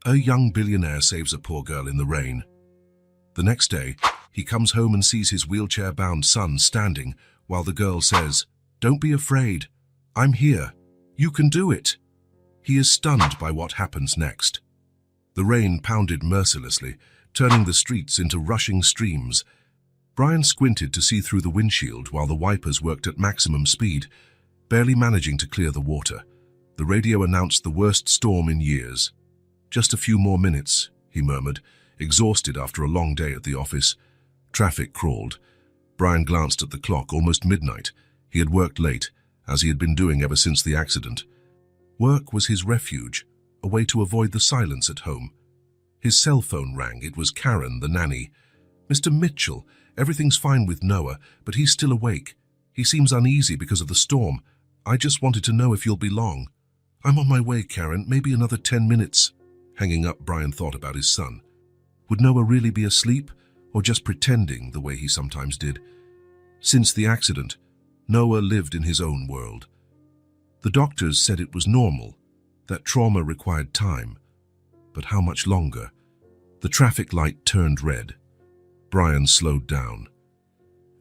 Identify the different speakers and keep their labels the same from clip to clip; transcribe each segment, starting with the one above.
Speaker 1: A young billionaire saves a poor girl in the rain. The next day, he comes home and sees his wheelchair-bound son standing while the girl says, "Don't be afraid. I'm here. You can do it." He is stunned by what happens next. The rain pounded mercilessly, turning the streets into rushing streams. Brian squinted to see through the windshield while the wipers worked at maximum speed, barely managing to clear the water. The radio announced the worst storm in years. "Just a few more minutes," he murmured, exhausted after a long day at the office. Traffic crawled. Brian glanced at the clock, almost midnight. He had worked late, as he had been doing ever since the accident. Work was his refuge, a way to avoid the silence at home. His cell phone rang. It was Karen, the nanny. "Mr. Mitchell, everything's fine with Noah, but he's still awake. He seems uneasy because of the storm. I just wanted to know if you'll be long." "I'm on my way, Karen. Maybe another 10 minutes. Hanging up, Brian thought about his son. Would Noah really be asleep, or just pretending the way he sometimes did? Since the accident, Noah lived in his own world. The doctors said it was normal, that trauma required time. But how much longer? The traffic light turned red. Brian slowed down.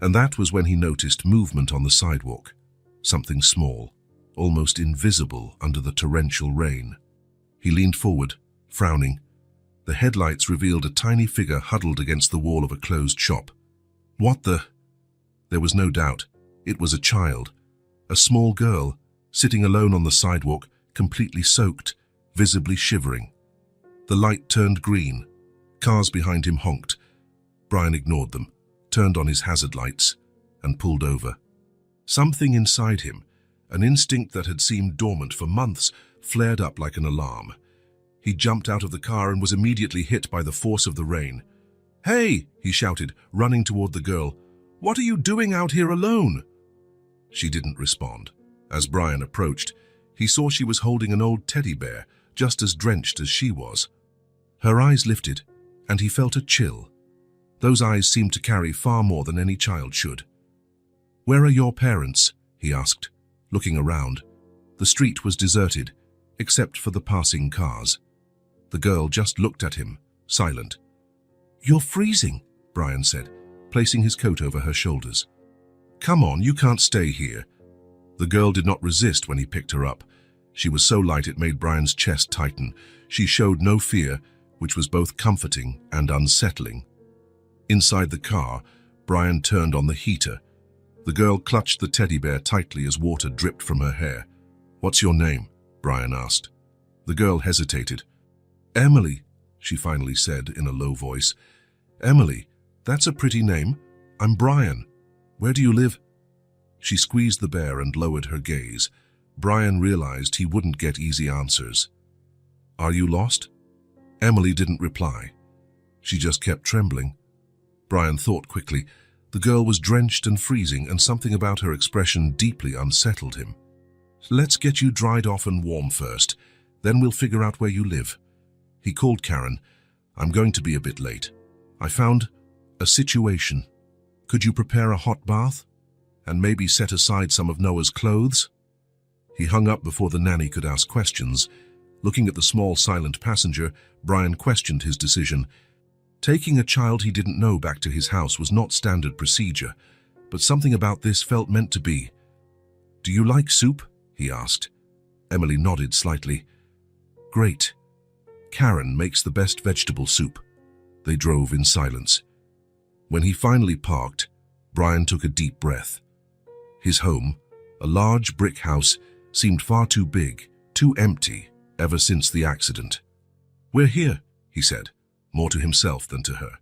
Speaker 1: And that was when he noticed movement on the sidewalk. Something small, almost invisible under the torrential rain. He leaned forward, frowning. The headlights revealed a tiny figure huddled against the wall of a closed shop. What the? There was no doubt. It was a child. A small girl, sitting alone on the sidewalk, completely soaked, visibly shivering. The light turned green. Cars behind him honked. Brian ignored them, turned on his hazard lights, and pulled over. Something inside him, an instinct that had seemed dormant for months, flared up like an alarm. He jumped out of the car and was immediately hit by the force of the rain. "Hey!" he shouted, running toward the girl. "What are you doing out here alone?" She didn't respond. As Brian approached, he saw she was holding an old teddy bear, just as drenched as she was. Her eyes lifted, and he felt a chill. Those eyes seemed to carry far more than any child should. "Where are your parents?" he asked, looking around. The street was deserted, except for the passing cars. The girl just looked at him, silent. "You're freezing," Brian said, placing his coat over her shoulders. "Come on, you can't stay here." The girl did not resist when he picked her up. She was so light it made Brian's chest tighten. She showed no fear, which was both comforting and unsettling. Inside the car, Brian turned on the heater. The girl clutched the teddy bear tightly as water dripped from her hair. "What's your name?" Brian asked. The girl hesitated. "Emily," she finally said in a low voice. "Emily, that's a pretty name. I'm Brian. Where do you live?" She squeezed the bear and lowered her gaze. Brian realized he wouldn't get easy answers. "Are you lost?" Emily didn't reply. She just kept trembling. Brian thought quickly. The girl was drenched and freezing, and something about her expression deeply unsettled him. "Let's get you dried off and warm first. Then we'll figure out where you live." He called Karen. "I'm going to be a bit late. I found a situation. Could you prepare a hot bath? And maybe set aside some of Noah's clothes?" He hung up before the nanny could ask questions. Looking at the small, silent passenger, Brian questioned his decision. Taking a child he didn't know back to his house was not standard procedure, but something about this felt meant to be. "Do you like soup?" he asked. Emily nodded slightly. "Great. Karen makes the best vegetable soup." They drove in silence. When he finally parked, Brian took a deep breath. His home, a large brick house, seemed far too big, too empty, ever since the accident. "We're here," he said, more to himself than to her.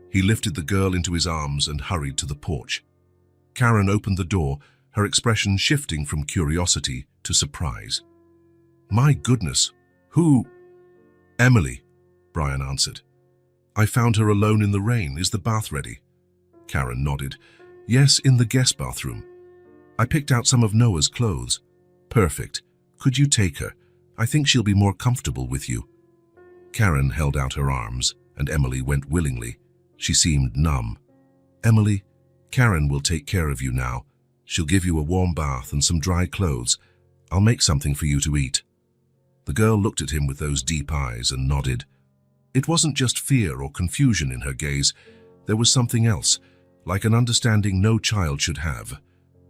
Speaker 1: He lifted the girl into his arms and hurried to the porch. Karen opened the door, her expression shifting from curiosity to surprise. "My goodness, who—" "Emily," Brian answered. "I found her alone in the rain. Is the bath ready?" Karen nodded. "Yes, in the guest bathroom. I picked out some of Noah's clothes." "Perfect. Could you take her? I think she'll be more comfortable with you." Karen held out her arms, and Emily went willingly. She seemed numb. "Emily, Karen will take care of you now. She'll give you a warm bath and some dry clothes. I'll make something for you to eat." The girl looked at him with those deep eyes and nodded. It wasn't just fear or confusion in her gaze. There was something else, like an understanding no child should have.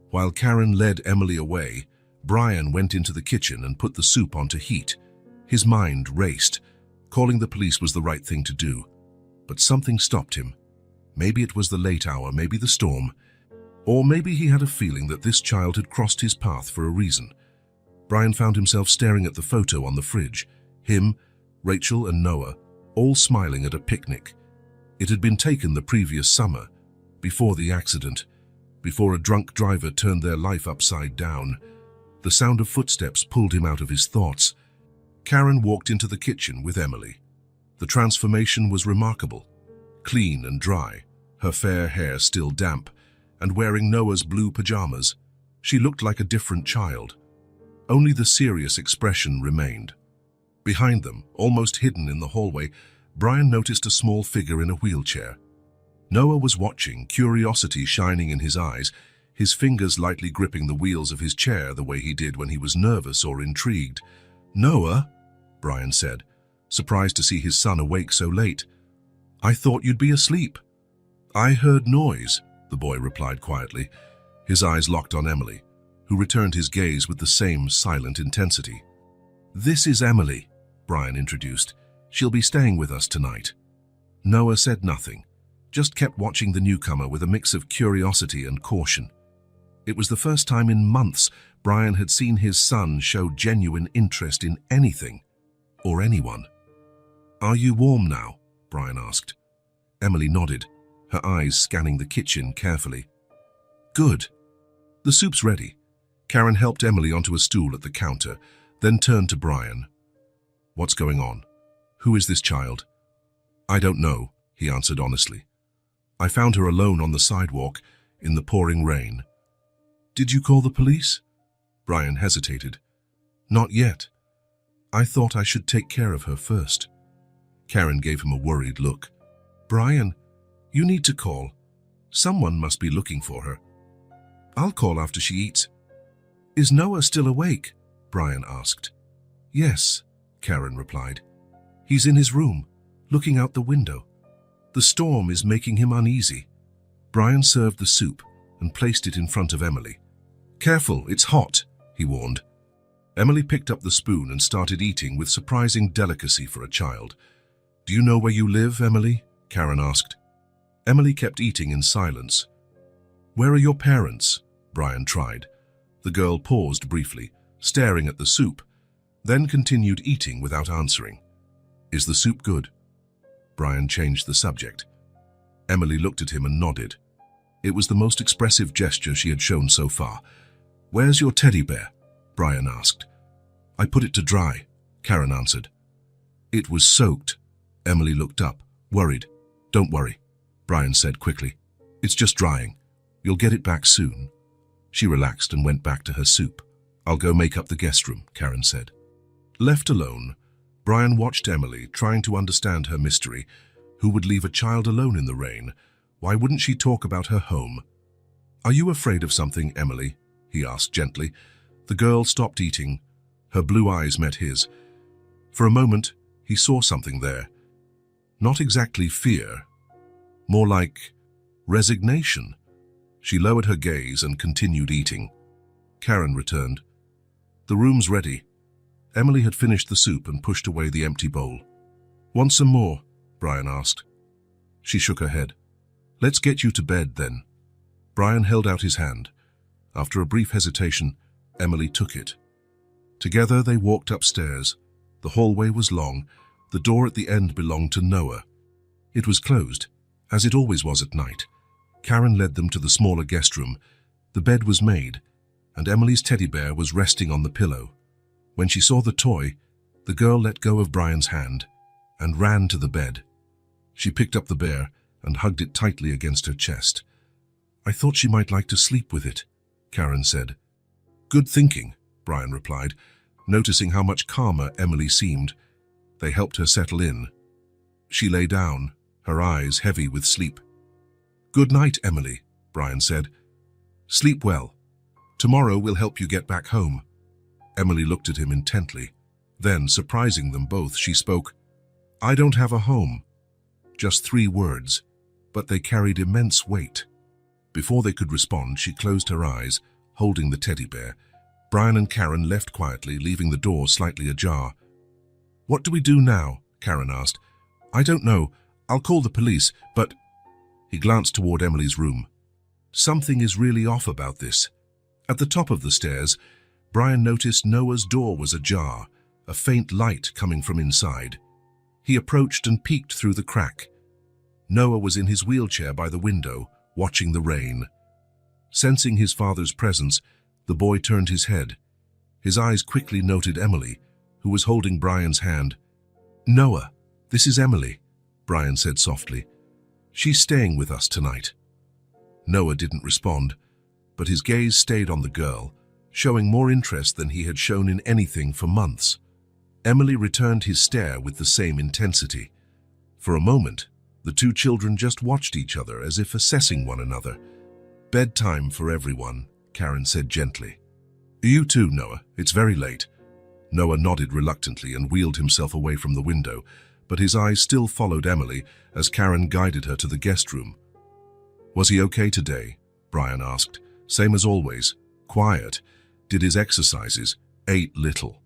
Speaker 1: While Karen led Emily away, Brian went into the kitchen and put the soup onto heat. His mind raced. Calling the police was the right thing to do. But something stopped him. Maybe it was the late hour, maybe the storm. Or maybe he had a feeling that this child had crossed his path for a reason. Brian found himself staring at the photo on the fridge. Him, Rachel and Noah, all smiling at a picnic. It had been taken the previous summer, before the accident, before a drunk driver turned their life upside down. The sound of footsteps pulled him out of his thoughts. Karen walked into the kitchen with Emily. The transformation was remarkable. Clean and dry, her fair hair still damp, and wearing Noah's blue pajamas, she looked like a different child. Only the serious expression remained. Behind them, almost hidden in the hallway, Brian noticed a small figure in a wheelchair. Noah was watching, curiosity shining in his eyes, his fingers lightly gripping the wheels of his chair the way he did when he was nervous or intrigued. "Noah," Brian said, surprised to see his son awake so late. "I thought you'd be asleep." "I heard noise," the boy replied quietly. His eyes locked on Emily, who returned his gaze with the same silent intensity. "This is Emily," Brian introduced. "She'll be staying with us tonight." Noah said nothing, just kept watching the newcomer with a mix of curiosity and caution. It was the first time in months Brian had seen his son show genuine interest in anything or anyone. "Are you warm now?" Brian asked. Emily nodded, her eyes scanning the kitchen carefully. "Good. The soup's ready." Karen helped Emily onto a stool at the counter, then turned to Brian. "What's going on? Who is this child?" "I don't know," he answered honestly. "I found her alone on the sidewalk in the pouring rain." "Did you call the police?" Brian hesitated. "Not yet. I thought I should take care of her first." Karen gave him a worried look. "Brian, you need to call. Someone must be looking for her." "I'll call after she eats." "Is Noah still awake?" Brian asked. "Yes," Karen replied. "He's in his room, looking out the window. The storm is making him uneasy." Brian served the soup and placed it in front of Emily. "Careful, it's hot," he warned. Emily picked up the spoon and started eating with surprising delicacy for a child. "Do you know where you live, Emily?" Karen asked. Emily kept eating in silence. "Where are your parents?" Brian tried. The girl paused briefly, staring at the soup, then continued eating without answering. "Is the soup good?" Brian changed the subject. Emily looked at him and nodded. It was the most expressive gesture she had shown so far. "Where's your teddy bear?" Brian asked. "I put it to dry," Karen answered. "It was soaked." Emily looked up, worried. "Don't worry," Brian said quickly. "It's just drying. You'll get it back soon." She relaxed and went back to her soup. "I'll go make up the guest room," Karen said. Left alone, Brian watched Emily, trying to understand her mystery. Who would leave a child alone in the rain? Why wouldn't she talk about her home? "Are you afraid of something, Emily?" he asked gently. The girl stopped eating. Her blue eyes met his. For a moment, he saw something there. Not exactly fear, more like resignation. She lowered her gaze and continued eating. Karen returned. "The room's ready." Emily had finished the soup and pushed away the empty bowl. "Want some more?" Brian asked. She shook her head. "Let's get you to bed, then." Brian held out his hand. After a brief hesitation, Emily took it. Together they walked upstairs. The hallway was long. The door at the end belonged to Noah. It was closed, as it always was at night. Karen led them to the smaller guest room. The bed was made, and Emily's teddy bear was resting on the pillow. When she saw the toy, the girl let go of Brian's hand and ran to the bed. She picked up the bear and hugged it tightly against her chest. "I thought she might like to sleep with it," Karen said. "Good thinking," Brian replied, noticing how much calmer Emily seemed. They helped her settle in. She lay down, her eyes heavy with sleep. "Good night, Emily," Brian said. "Sleep well. Tomorrow we'll help you get back home." Emily looked at him intently. Then, surprising them both, she spoke, "I don't have a home." Just 3 words, but they carried immense weight. Before they could respond, she closed her eyes, holding the teddy bear. Brian and Karen left quietly, leaving the door slightly ajar. "What do we do now?" Karen asked. "I don't know. I'll call the police, but—" He glanced toward Emily's room. Something is really off about this. At the top of the stairs, Brian noticed Noah's door was ajar, a faint light coming from inside. He approached and peeked through the crack. Noah was in his wheelchair by the window, watching the rain. Sensing his father's presence, the boy turned his head. His eyes quickly noted Emily, who was holding Brian's hand. "Noah, this is Emily," Brian said softly. "She's staying with us tonight." Noah didn't respond, but his gaze stayed on the girl, showing more interest than he had shown in anything for months. Emily returned his stare with the same intensity. For a moment, the 2 children just watched each other as if assessing one another. "Bedtime for everyone," Karen said gently. "You too, Noah. It's very late." Noah nodded reluctantly and wheeled himself away from the window, but his eyes still followed Emily as Karen guided her to the guest room. "Was he okay today?" Brian asked. "Same as always. Quiet. Did his exercises. Ate little."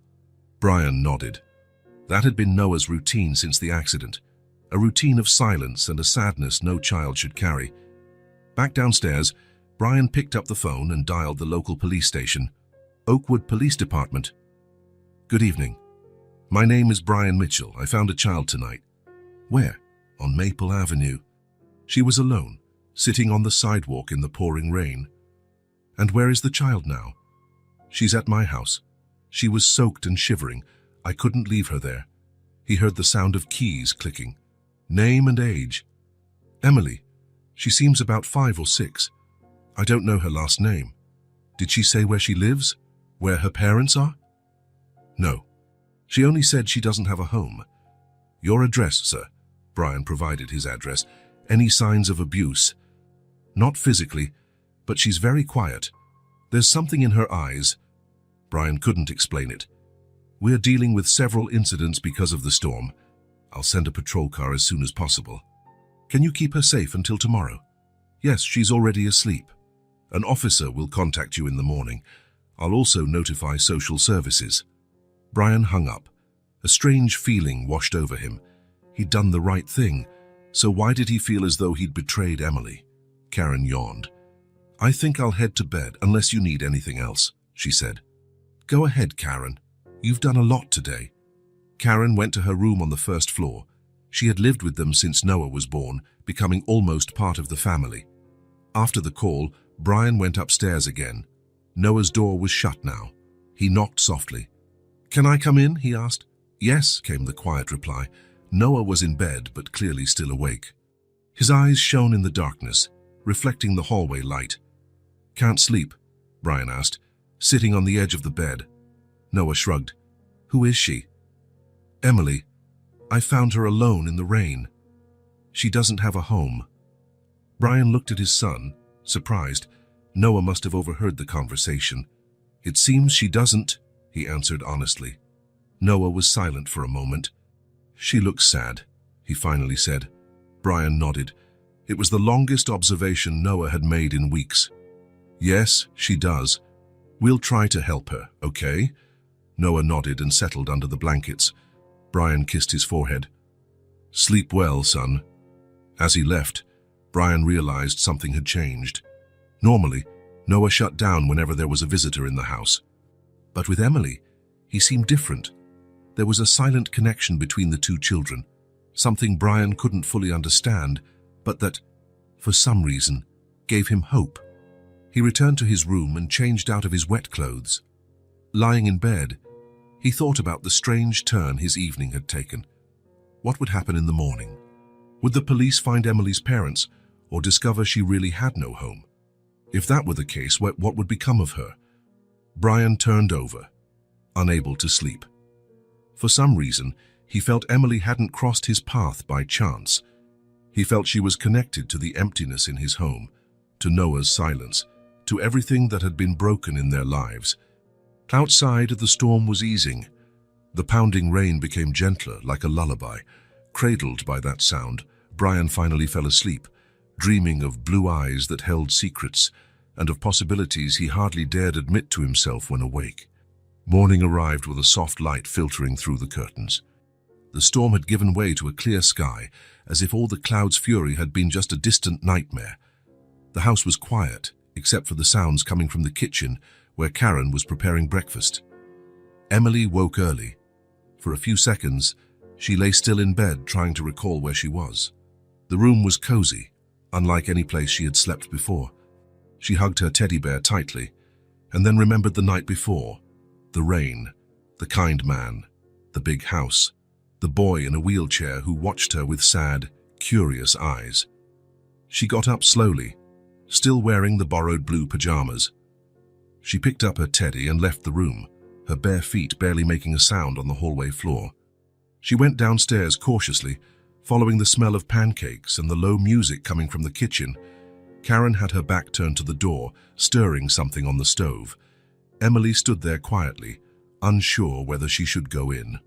Speaker 1: Brian nodded. That had been Noah's routine since the accident. A routine of silence and a sadness no child should carry. Back downstairs, Brian picked up the phone and dialed the local police station. "Oakwood Police Department." "Good evening. My name is Brian Mitchell. I found a child tonight." "Where?" "On Maple Avenue." She was alone, sitting on the sidewalk in the pouring rain. "And where is the child now?" "She's at my house. She was soaked and shivering. I couldn't leave her there." He heard the sound of keys clicking. "Name and age?" "Emily. She seems about 5 or 6. I don't know her last name." "Did she say where she lives? Where her parents are?" "No. She only said she doesn't have a home." "Your address, sir?" Brian provided his address. "Any signs of abuse?" "Not physically, but she's very quiet. There's something in her eyes." Brian couldn't explain it. "We're dealing with several incidents because of the storm. I'll send a patrol car as soon as possible." "Can you keep her safe until tomorrow?" "Yes, she's already asleep. An officer will contact you in the morning. I'll also notify social services." Brian hung up. A strange feeling washed over him. He'd done the right thing, so why did he feel as though he'd betrayed Emily? Karen yawned. "I think I'll head to bed unless you need anything else," she said. "Go ahead, Karen. You've done a lot today." Karen went to her room on the 1st floor. She had lived with them since Noah was born, becoming almost part of the family. After the call, Brian went upstairs again. Noah's door was shut now. He knocked softly. "Can I come in?" he asked. "Yes," came the quiet reply. Noah was in bed, but clearly still awake. His eyes shone in the darkness, reflecting the hallway light. "Can't sleep?" Brian asked, sitting on the edge of the bed. Noah shrugged. "Who is she?" "Emily. I found her alone in the rain. She doesn't have a home." Brian looked at his son, surprised. Noah must have overheard the conversation. "It seems she doesn't," he answered honestly. Noah was silent for a moment. "She looks sad," he finally said. Brian nodded. It was the longest observation Noah had made in weeks. "Yes, she does. We'll try to help her, okay?" Noah nodded and settled under the blankets. Brian kissed his forehead. "Sleep well, son." As he left, Brian realized something had changed. Normally, Noah shut down whenever there was a visitor in the house. But with Emily, he seemed different. There was a silent connection between the 2 children, something Brian couldn't fully understand, but that, for some reason, gave him hope. He returned to his room and changed out of his wet clothes. Lying in bed, he thought about the strange turn his evening had taken. What would happen in the morning? Would the police find Emily's parents or discover she really had no home? If that were the case, what would become of her? Brian turned over, unable to sleep. For some reason, he felt Emily hadn't crossed his path by chance. He felt she was connected to the emptiness in his home, to Noah's silence, to everything that had been broken in their lives. Outside, the storm was easing. The pounding rain became gentler, like a lullaby. Cradled by that sound, Brian finally fell asleep, dreaming of blue eyes that held secrets and of possibilities he hardly dared admit to himself when awake. Morning arrived with a soft light filtering through the curtains. The storm had given way to a clear sky, as if all the cloud's fury had been just a distant nightmare. The house was quiet, except for the sounds coming from the kitchen, where Karen was preparing breakfast. Emily woke early. For a few seconds, she lay still in bed, trying to recall where she was. The room was cozy, unlike any place she had slept before. She hugged her teddy bear tightly, and then remembered the night before. The rain, the kind man, the big house, the boy in a wheelchair who watched her with sad, curious eyes. She got up slowly, still wearing the borrowed blue pajamas. She picked up her teddy and left the room, her bare feet barely making a sound on the hallway floor. She went downstairs cautiously, following the smell of pancakes and the low music coming from the kitchen. Karen had her back turned to the door, stirring something on the stove. Emily stood there quietly, unsure whether she should go in.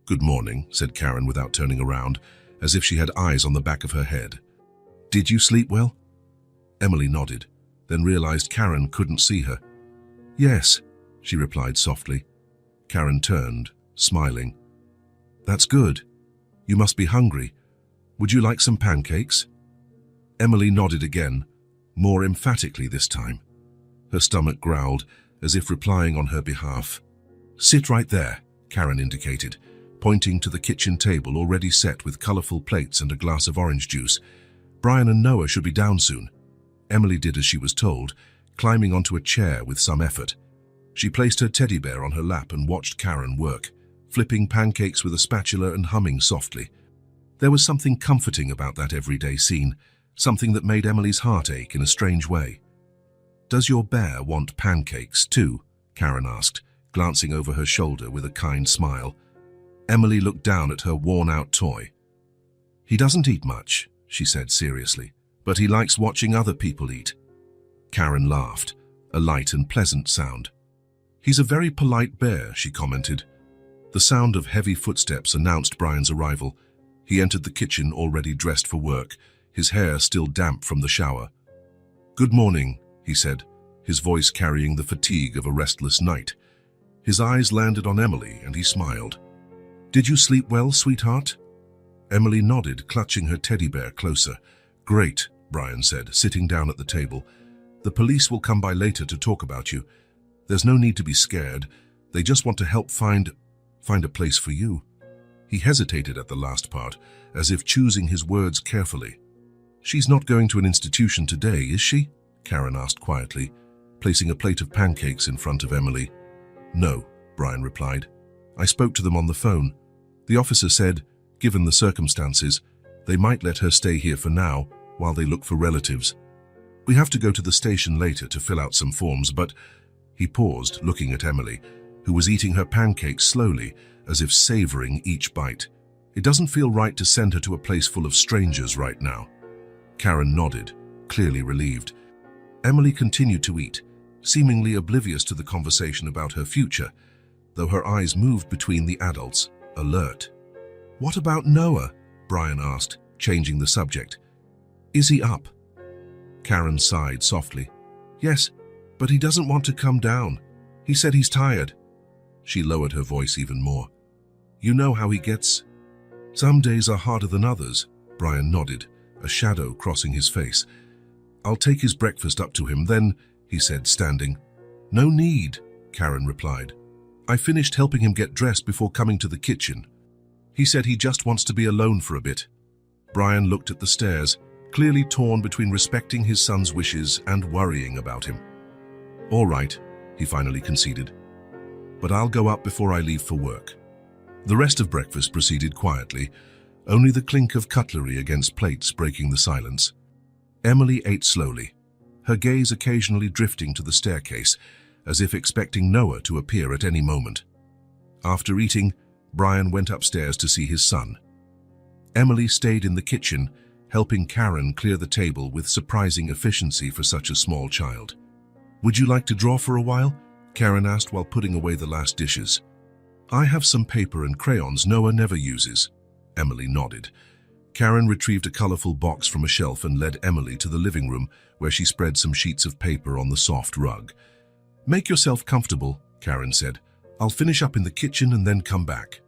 Speaker 1: "Good morning," said Karen without turning around, as if she had eyes on the back of her head. "Did you sleep well?" Emily nodded, then realized Karen couldn't see her. "Yes," she replied softly. Karen turned, smiling. "That's good. You must be hungry. Would you like some pancakes?" Emily nodded again, more emphatically this time. Her stomach growled, as if replying on her behalf. "Sit right there," Karen indicated, pointing to the kitchen table already set with colorful plates and a glass of orange juice. "Brian and Noah should be down soon." Emily did as she was told, climbing onto a chair with some effort. She placed her teddy bear on her lap and watched Karen work, flipping pancakes with a spatula and humming softly. There was something comforting about that everyday scene, something that made Emily's heart ache in a strange way. "Does your bear want pancakes too?" Karen asked, glancing over her shoulder with a kind smile. Emily looked down at her worn-out toy. "He doesn't eat much," she said seriously, "but he likes watching other people eat." Karen laughed, a light and pleasant sound. "He's a very polite bear," she commented. The sound of heavy footsteps announced Brian's arrival. He entered the kitchen already dressed for work, his hair still damp from the shower. "Good morning," he said, his voice carrying the fatigue of a restless night. His eyes landed on Emily and he smiled. "Did you sleep well, sweetheart?" Emily nodded, clutching her teddy bear closer. "Great," Brian said, sitting down at the table. "The police will come by later to talk about you. There's no need to be scared. They just want to help find a place for you." He hesitated at the last part, as if choosing his words carefully. "She's not going to an institution today, is she?" Karen asked quietly, placing a plate of pancakes in front of Emily. "No," Brian replied. "I spoke to them on the phone. The officer said, given the circumstances, they might let her stay here for now while they look for relatives. We have to go to the station later to fill out some forms, but—" He paused, looking at Emily, who was eating her pancakes slowly, as if savoring each bite. "It doesn't feel right to send her to a place full of strangers right now." Karen nodded, clearly relieved. Emily continued to eat, seemingly oblivious to the conversation about her future, though her eyes moved between the adults, alert. "What about Noah?" Brian asked, changing the subject. "Is he up?" Karen sighed softly. "Yes, but he doesn't want to come down. He said he's tired." She lowered her voice even more. "You know how he gets." "Some days are harder than others," Brian nodded, a shadow crossing his face. "I'll take his breakfast up to him, then," he said, standing. "No need," Karen replied. "I finished helping him get dressed before coming to the kitchen. He said he just wants to be alone for a bit." Brian looked at the stairs, clearly torn between respecting his son's wishes and worrying about him. "All right," he finally conceded. "But I'll go up before I leave for work." The rest of breakfast proceeded quietly, only the clink of cutlery against plates breaking the silence. Emily ate slowly, her gaze occasionally drifting to the staircase, as if expecting Noah to appear at any moment. After eating, Brian went upstairs to see his son. Emily stayed in the kitchen, helping Karen clear the table with surprising efficiency for such a small child. "Would you like to draw for a while?" Karen asked while putting away the last dishes. I have some paper and crayons Noah never uses. Emily nodded. Karen retrieved a colorful box from a shelf and led Emily to the living room, where she spread some sheets of paper on the soft rug. Make yourself comfortable, Karen said. I'll finish up in the kitchen and then come back.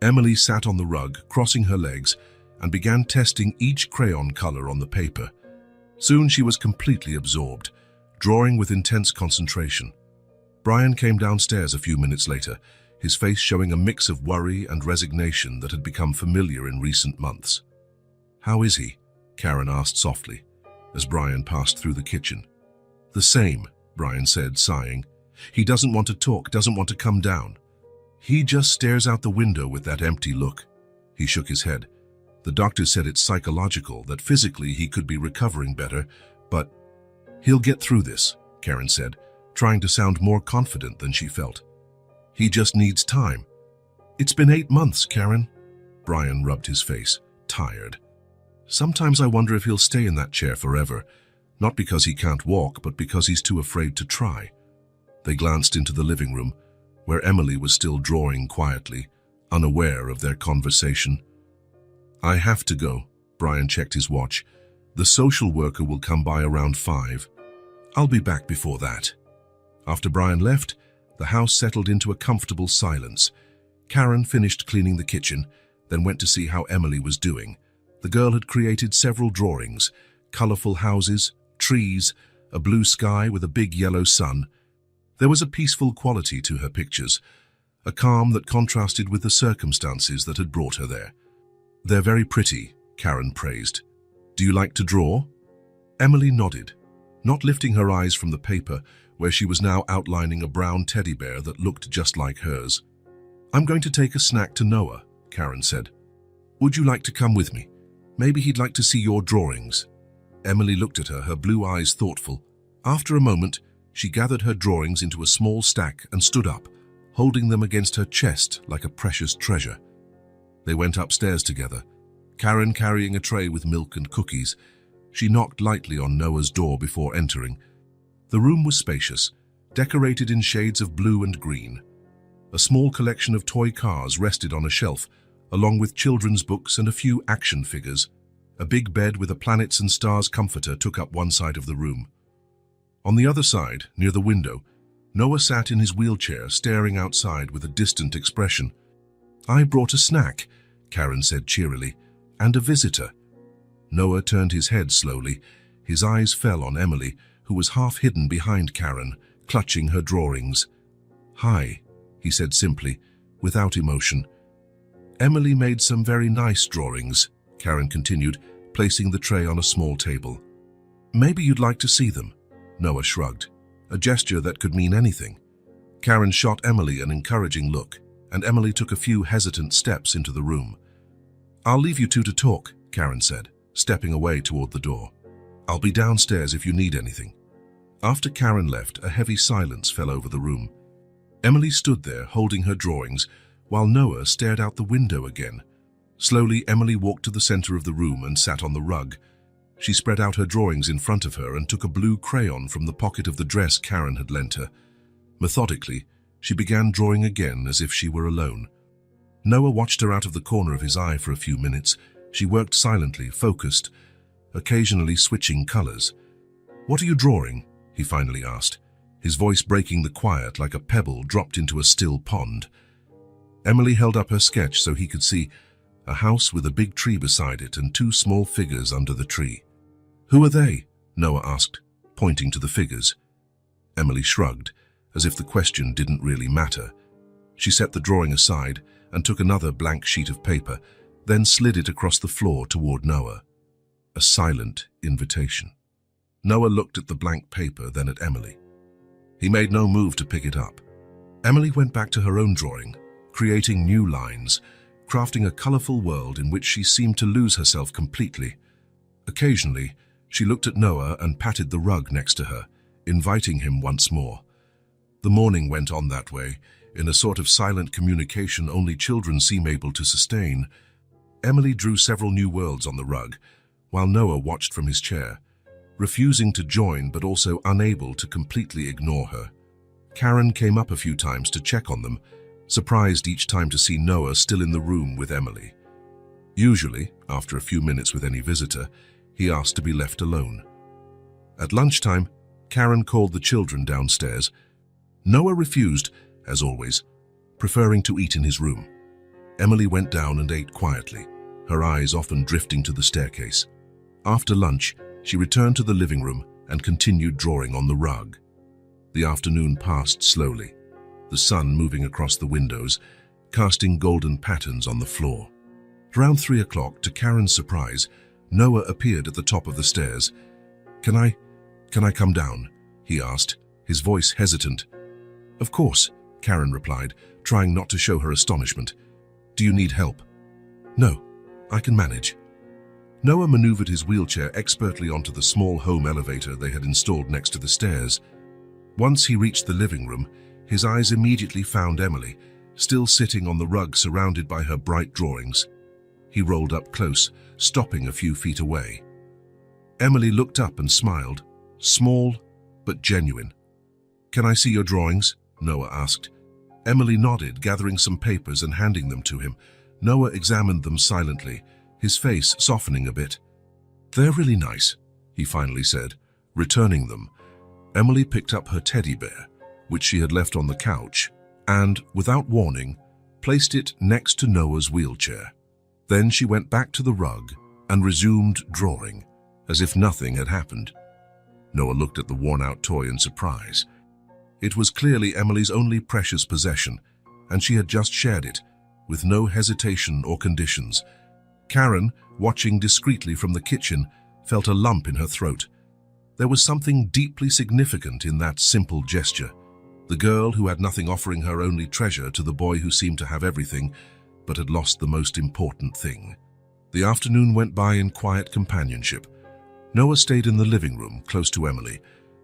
Speaker 1: Emily sat on the rug, crossing her legs, and began testing each crayon color on the paper. Soon she was completely absorbed, drawing with intense concentration. Brian came downstairs a few minutes later, his face showing a mix of worry and resignation that had become familiar in recent months. How is he? Karen asked softly, as Brian passed through the kitchen. The same, Brian said, sighing. He doesn't want to talk, doesn't want to come down. He just stares out the window with that empty look. He shook his head. The doctor said it's psychological, that physically he could be recovering better, but he'll get through this, Karen said, trying to sound more confident than she felt. He just needs time. It's been 8 months, Karen. Brian rubbed his face, tired. Sometimes I wonder if he'll stay in that chair forever, not because he can't walk, but because he's too afraid to try. They glanced into the living room, where Emily was still drawing quietly, unaware of their conversation. I have to go, Brian checked his watch. The social worker will come by around 5. I'll be back before that. After Brian left, the house settled into a comfortable silence. Karen finished cleaning the kitchen, then went to see how Emily was doing. The girl had created several drawings, colorful houses, trees, a blue sky with a big yellow sun. There was a peaceful quality to her pictures, a calm that contrasted with the circumstances that had brought her there. They're very pretty, Karen praised. Do you like to draw? Emily nodded, not lifting her eyes from the paper, where she was now outlining a brown teddy bear that looked just like hers. I'm going to take a snack to Noah, Karen said. Would you like to come with me? Maybe he'd like to see your drawings. Emily looked at her, her blue eyes thoughtful. After a moment, she gathered her drawings into a small stack and stood up, holding them against her chest like a precious treasure. They went upstairs together, Karen carrying a tray with milk and cookies. She knocked lightly on Noah's door before entering. The room was spacious, decorated in shades of blue and green. A small collection of toy cars rested on a shelf, along with children's books and a few action figures. A big bed with a planets and stars comforter took up one side of the room. On the other side, near the window, Noah sat in his wheelchair, staring outside with a distant expression. I brought a snack, Karen said cheerily, and a visitor. Noah turned his head slowly. His eyes fell on Emily, who was half hidden behind Karen, clutching her drawings. Hi, he said simply, without emotion. Emily made some very nice drawings, Karen continued, placing the tray on a small table. Maybe you'd like to see them. Noah shrugged, a gesture that could mean anything. Karen shot Emily an encouraging look, and Emily took a few hesitant steps into the room. I'll leave you two to talk, Karen said, stepping away toward the door. I'll be downstairs if you need anything. After Karen left, a heavy silence fell over the room. Emily stood there, holding her drawings, while Noah stared out the window again. Slowly, Emily walked to the center of the room and sat on the rug. She spread out her drawings in front of her and took a blue crayon from the pocket of the dress Karen had lent her. Methodically, she began drawing again as if she were alone. Noah watched her out of the corner of his eye for a few minutes. She worked silently, focused, occasionally switching colors. What are you drawing? He finally asked, his voice breaking the quiet like a pebble dropped into a still pond. Emily held up her sketch so he could see a house with a big tree beside it and 2 small figures under the tree. Who are they? Noah asked, pointing to the figures. Emily shrugged, as if the question didn't really matter. She set the drawing aside and took another blank sheet of paper, then slid it across the floor toward Noah. A silent invitation. Noah looked at the blank paper, then at Emily. He made no move to pick it up. Emily went back to her own drawing, creating new lines, crafting a colorful world in which she seemed to lose herself completely. Occasionally, she looked at Noah and patted the rug next to her, inviting him once more. The morning went on that way, in a sort of silent communication only children seem able to sustain. Emily drew several new worlds on the rug, while Noah watched from his chair, refusing to join but also unable to completely ignore her. Karen came up a few times to check on them, surprised each time to see Noah still in the room with Emily. Usually, after a few minutes with any visitor, he asked to be left alone. At lunchtime, Karen called the children downstairs. Noah refused, as always, preferring to eat in his room. Emily went down and ate quietly, her eyes often drifting to the staircase. After lunch, she returned to the living room and continued drawing on the rug. The afternoon passed slowly, the sun moving across the windows, casting golden patterns on the floor. Around 3 o'clock, to Karen's surprise, Noah appeared at the top of the stairs. Can I come down?" he asked, his voice hesitant. "Of course," Karen replied, trying not to show her astonishment. "Do you need help?" "No, I can manage." Noah maneuvered his wheelchair expertly onto the small home elevator they had installed next to the stairs. Once he reached the living room, his eyes immediately found Emily, still sitting on the rug surrounded by her bright drawings. He rolled up close, stopping a few feet away. Emily looked up and smiled, small but genuine. "Can I see your drawings?" Noah asked. Emily nodded, gathering some papers and handing them to him. Noah examined them silently, his face softening a bit. "They're really nice," he finally said, returning them. Emily picked up her teddy bear, which she had left on the couch, and, without warning, placed it next to Noah's wheelchair. Then she went back to the rug and resumed drawing, as if nothing had happened. Noah looked at the worn-out toy in surprise. It was clearly Emily's only precious possession, and she had just shared it, with no hesitation or conditions. Karen, watching discreetly from the kitchen, felt a lump in her throat. There was something deeply significant in that simple gesture. The girl who had nothing offering her only treasure to the boy who seemed to have everything, but had lost the most important thing. The afternoon went by in quiet companionship. Noah stayed in the living room, close to Emily,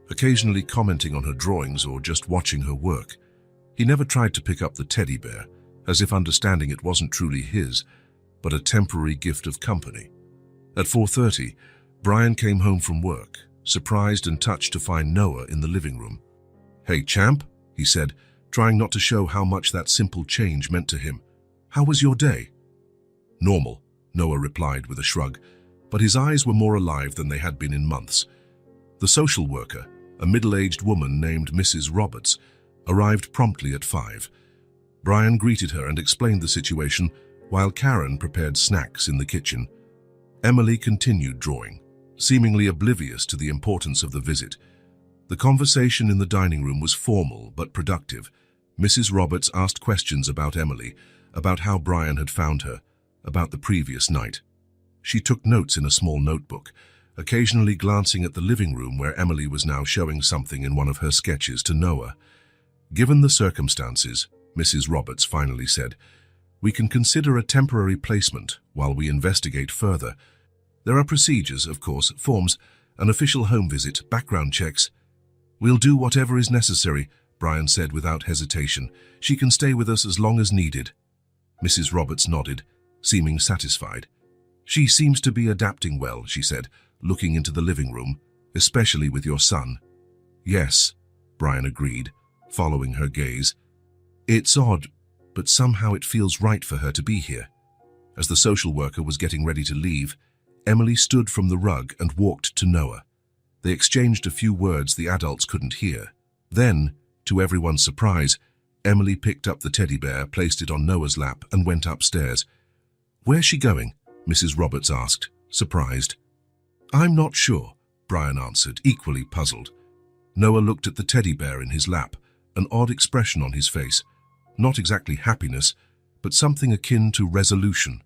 Speaker 1: occasionally commenting on her drawings or just watching her work. He never tried to pick up the teddy bear, as if understanding it wasn't truly his, but a temporary gift of company. At 4:30, Brian came home from work, surprised and touched to find Noah in the living room. "Hey, champ," he said, trying not to show how much that simple change meant to him. "How was your day?" "Normal," Noah replied with a shrug, but his eyes were more alive than they had been in months. The social worker, a middle-aged woman named Mrs. Roberts, arrived promptly at 5. Brian greeted her and explained the situation, while Karen prepared snacks in the kitchen. Emily continued drawing, seemingly oblivious to the importance of the visit. The conversation in the dining room was formal but productive. Mrs. Roberts asked questions about Emily, about how Brian had found her, about the previous night. She took notes in a small notebook, occasionally glancing at the living room where Emily was now showing something in one of her sketches to Noah. "Given the circumstances," Mrs. Roberts finally said, "we can consider a temporary placement while we investigate further. There are procedures, of course, forms, an official home visit, background checks." "We'll do whatever is necessary," Brian said without hesitation. "She can stay with us as long as needed." Mrs. Roberts nodded, seeming satisfied. "She seems to be adapting well," she said, looking into the living room, "especially with your son." "Yes," Brian agreed, following her gaze. "It's odd, but somehow it feels right for her to be here." As the social worker was getting ready to leave, Emily stood from the rug and walked to Noah. They exchanged a few words the adults couldn't hear. Then, to everyone's surprise, Emily picked up the teddy bear, placed it on Noah's lap, and went upstairs. "Where's she going?" Mrs. Roberts asked, surprised. "I'm not sure," Brian answered, equally puzzled. Noah looked at the teddy bear in his lap, an odd expression on his face. Not exactly happiness, but something akin to resolution.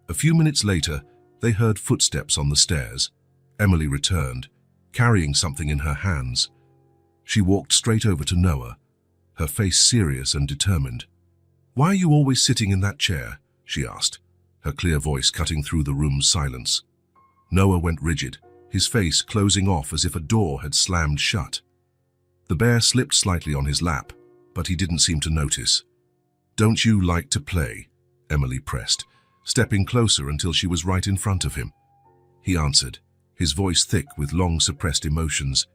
Speaker 1: A few minutes later, they heard footsteps on the stairs. Emily returned, carrying something in her hands. She walked straight over to Noah, her face serious and determined. "Why are you always sitting in that chair?" she asked, her clear voice cutting through the room's silence. Noah went rigid, his face closing off as if a door had slammed shut. The bear slipped slightly on his lap, but he didn't seem to notice. "Don't you like to play?" Emily pressed, stepping closer until she was right in front of him. He answered, his voice thick with long-suppressed emotions.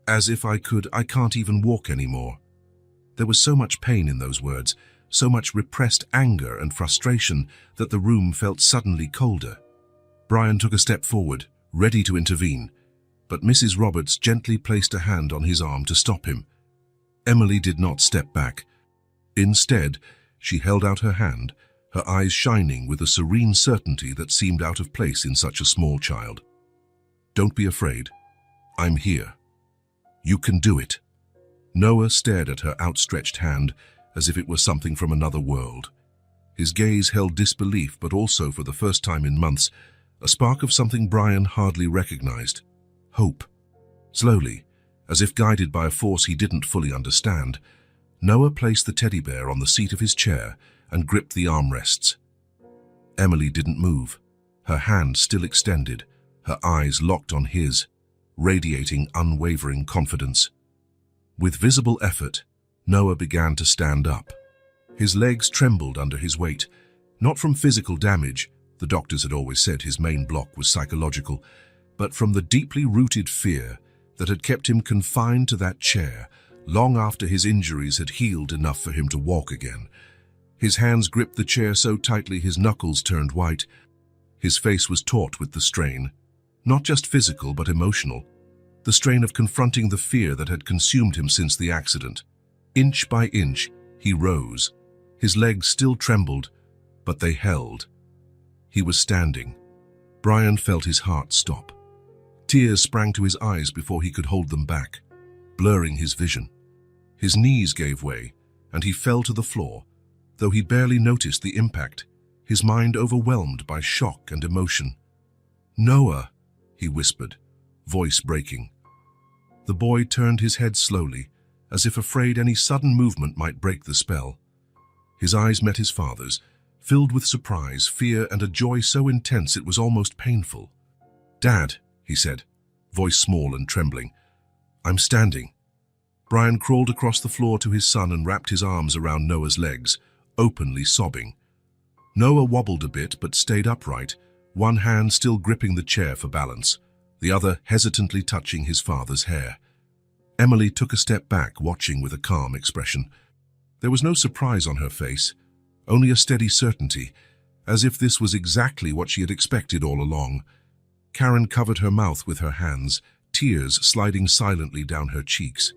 Speaker 1: "As if I can't even walk anymore." There was so much pain in those words, so much repressed anger and frustration that the room felt suddenly colder. Brian took a step forward, ready to intervene, but Mrs. Roberts gently placed a hand on his arm to stop him. Emily did not step back. Instead, she held out her hand, her eyes shining with a serene certainty that seemed out of place in such a small child. "Don't be afraid. I'm here. You can do it." Noah stared at her outstretched hand as if it were something from another world. His gaze held disbelief, but also, for the first time in months, a spark of something Brian hardly recognized: hope. Slowly, as if guided by a force he didn't fully understand, Noah placed the teddy bear on the seat of his chair and gripped the armrests. Emily didn't move, her hand still extended, her eyes locked on his, radiating unwavering confidence. With visible effort, Noah began to stand up. His legs trembled under his weight, not from physical damage — the doctors had always said his main block was psychological — but from the deeply rooted fear that had kept him confined to that chair long after his injuries had healed enough for him to walk again. His hands gripped the chair so tightly his knuckles turned white. His face was taut with the strain, not just physical but emotional, the strain of confronting the fear that had consumed him since the accident. Inch by inch, he rose. His legs still trembled, but they held. He was standing. Brian felt his heart stop. Tears sprang to his eyes before he could hold them back, blurring his vision. His knees gave way, and he fell to the floor, though he barely noticed the impact, his mind overwhelmed by shock and emotion. "Noah," he whispered, voice breaking. The boy turned his head slowly, as if afraid any sudden movement might break the spell. His eyes met his father's, filled with surprise, fear, and a joy so intense it was almost painful. "Dad," he said, voice small and trembling, "I'm standing." Brian crawled across the floor to his son and wrapped his arms around Noah's legs, openly sobbing. Noah wobbled a bit but stayed upright, one hand still gripping the chair for balance, the other hesitantly touching his father's hair. Emily took a step back, watching with a calm expression. There was no surprise on her face, only a steady certainty, as if this was exactly what she had expected all along. Karen covered her mouth with her hands, tears sliding silently down her cheeks.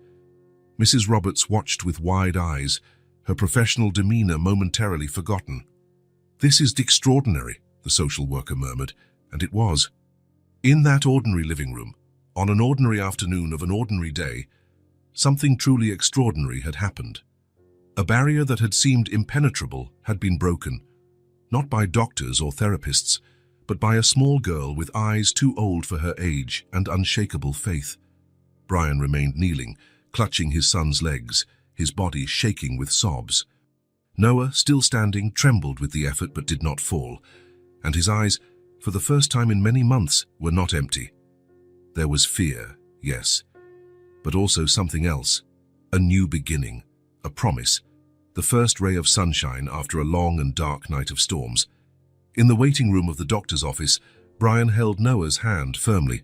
Speaker 1: Mrs. Roberts watched with wide eyes, her professional demeanor momentarily forgotten. "This is extraordinary," the social worker murmured, and it was. In that ordinary living room, on an ordinary afternoon of an ordinary day, something truly extraordinary had happened. A barrier that had seemed impenetrable had been broken, not by doctors or therapists, but by a small girl with eyes too old for her age and unshakable faith. Brian remained kneeling, clutching his son's legs, his body shaking with sobs. Noah, still standing, trembled with the effort but did not fall, and his eyes, for the first time in many months, were not empty. There was fear, yes, but also something else, a new beginning, a promise, the first ray of sunshine after a long and dark night of storms. In the waiting room of the doctor's office, Brian held Noah's hand firmly.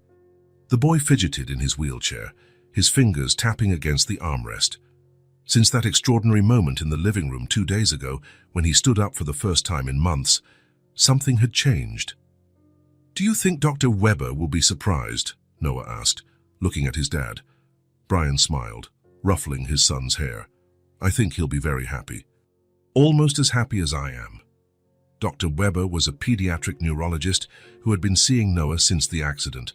Speaker 1: The boy fidgeted in his wheelchair, his fingers tapping against the armrest. Since that extraordinary moment in the living room 2 days ago, when he stood up for the first time in months, something had changed. "Do you think Dr. Weber will be surprised?" Noah asked, looking at his dad. Brian smiled, ruffling his son's hair. "I think he'll be very happy. Almost as happy as I am." Dr. Weber was a pediatric neurologist who had been seeing Noah since the accident.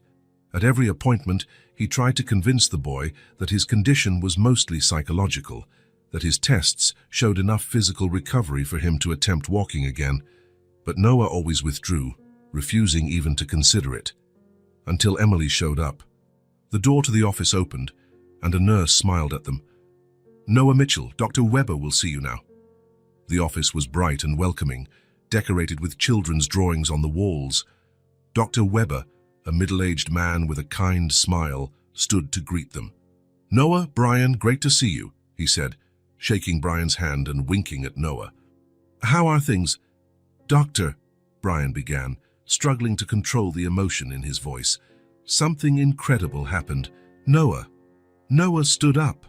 Speaker 1: At every appointment, he tried to convince the boy that his condition was mostly psychological, that his tests showed enough physical recovery for him to attempt walking again. But Noah always withdrew, refusing even to consider it. Until Emily showed up. The door to the office opened, and a nurse smiled at them. "Noah Mitchell, Dr. Weber will see you now." The office was bright and welcoming, decorated with children's drawings on the walls. Dr. Weber, a middle-aged man with a kind smile, stood to greet them. "Noah, Brian, great to see you," he said, shaking Brian's hand and winking at Noah. "How are things?" "Doctor," Brian began, struggling to control the emotion in his voice. "Something incredible happened. Noah." Noah stood up.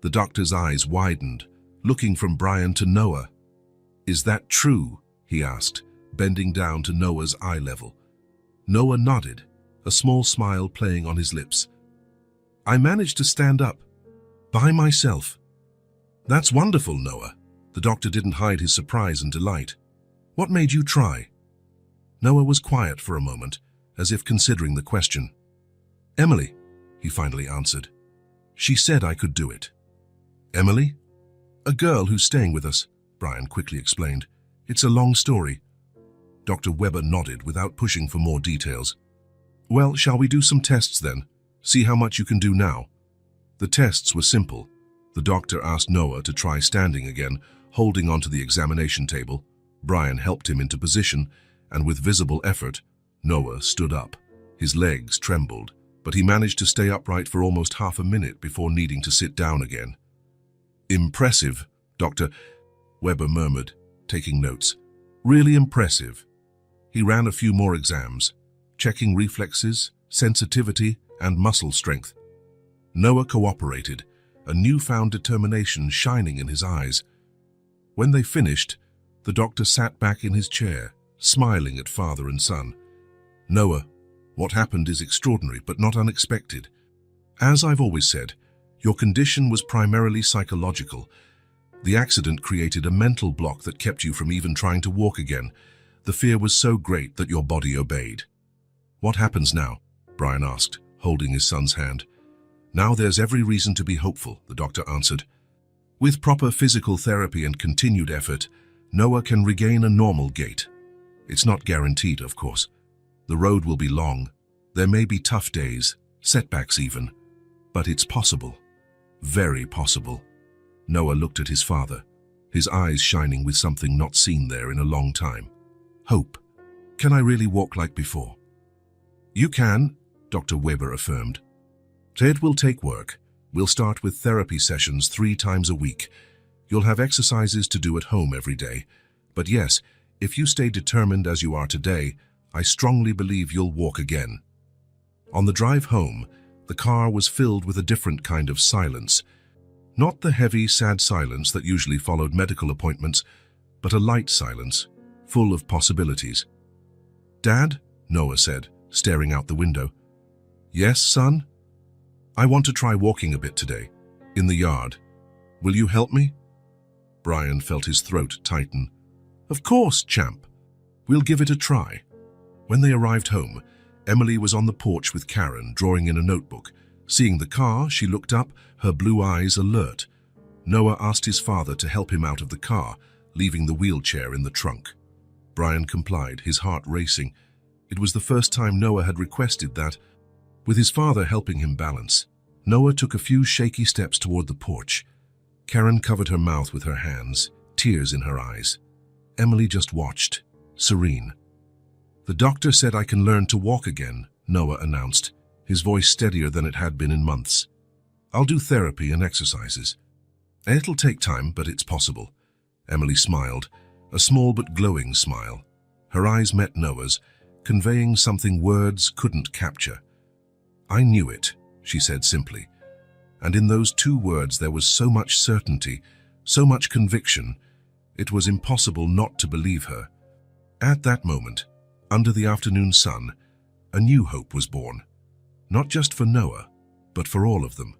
Speaker 1: The doctor's eyes widened, looking from Brian to Noah, "Is that true?" he asked, bending down to Noah's eye level. Noah nodded, a small smile playing on his lips. "I managed to stand up. By myself." "That's wonderful, Noah." The doctor didn't hide his surprise and delight. "What made you try?" Noah was quiet for a moment, as if considering the question. "Emily," he finally answered. "She said I could do it." "Emily?" "A girl who's staying with us," Brian quickly explained. "It's a long story." Dr. Weber nodded without pushing for more details. "Well, shall we do some tests then? See how much you can do now." The tests were simple. The doctor asked Noah to try standing again, holding onto the examination table. Brian helped him into position, and with visible effort, Noah stood up. His legs trembled, but he managed to stay upright for almost half a minute before needing to sit down again. "Impressive, Dr. Weber murmured, taking notes. "Really impressive." He ran a few more exams, checking reflexes, sensitivity, and muscle strength. Noah cooperated, a newfound determination shining in his eyes. When they finished, the doctor sat back in his chair, smiling at father and son. "Noah, what happened is extraordinary but not unexpected. As I've always said, your condition was primarily psychological. The accident created a mental block that kept you from even trying to walk again. The fear was so great that your body obeyed." "What happens now?" Brian asked, holding his son's hand. "Now there's every reason to be hopeful," the doctor answered. "With proper physical therapy and continued effort, Noah can regain a normal gait. It's not guaranteed, of course. The road will be long. There may be tough days, setbacks even. But it's possible. Very possible." Noah looked at his father, his eyes shining with something not seen there in a long time. "Hope. Can I really walk like before?" "You can," Dr. Weber affirmed. "It will take work. We'll start with therapy sessions 3 times a week. You'll have exercises to do at home every day. But yes, if you stay determined as you are today, I strongly believe you'll walk again." On the drive home, the car was filled with a different kind of silence. Not the heavy, sad silence that usually followed medical appointments, but a light silence, full of possibilities. "Dad?" Noah said, staring out the window. "Yes, son? I want to try walking a bit today, in the yard. Will you help me?" Brian felt his throat tighten. "Of course, champ. We'll give it a try." When they arrived home, Emily was on the porch with Karen, drawing in a notebook. Seeing the car, she looked up, her blue eyes alert. Noah asked his father to help him out of the car, leaving the wheelchair in the trunk. Brian complied, his heart racing. It was the first time Noah had requested that. With his father helping him balance, Noah took a few shaky steps toward the porch. Karen covered her mouth with her hands, tears in her eyes. Emily just watched, serene. "The doctor said I can learn to walk again," Noah announced, his voice steadier than it had been in months. "I'll do therapy and exercises. It'll take time, but it's possible." Emily smiled, a small but glowing smile. Her eyes met Noah's, conveying something words couldn't capture. "I knew it," she said simply. And in those 2 words there was so much certainty, so much conviction, it was impossible not to believe her. At that moment, under the afternoon sun, a new hope was born. Not just for Noah, but for all of them.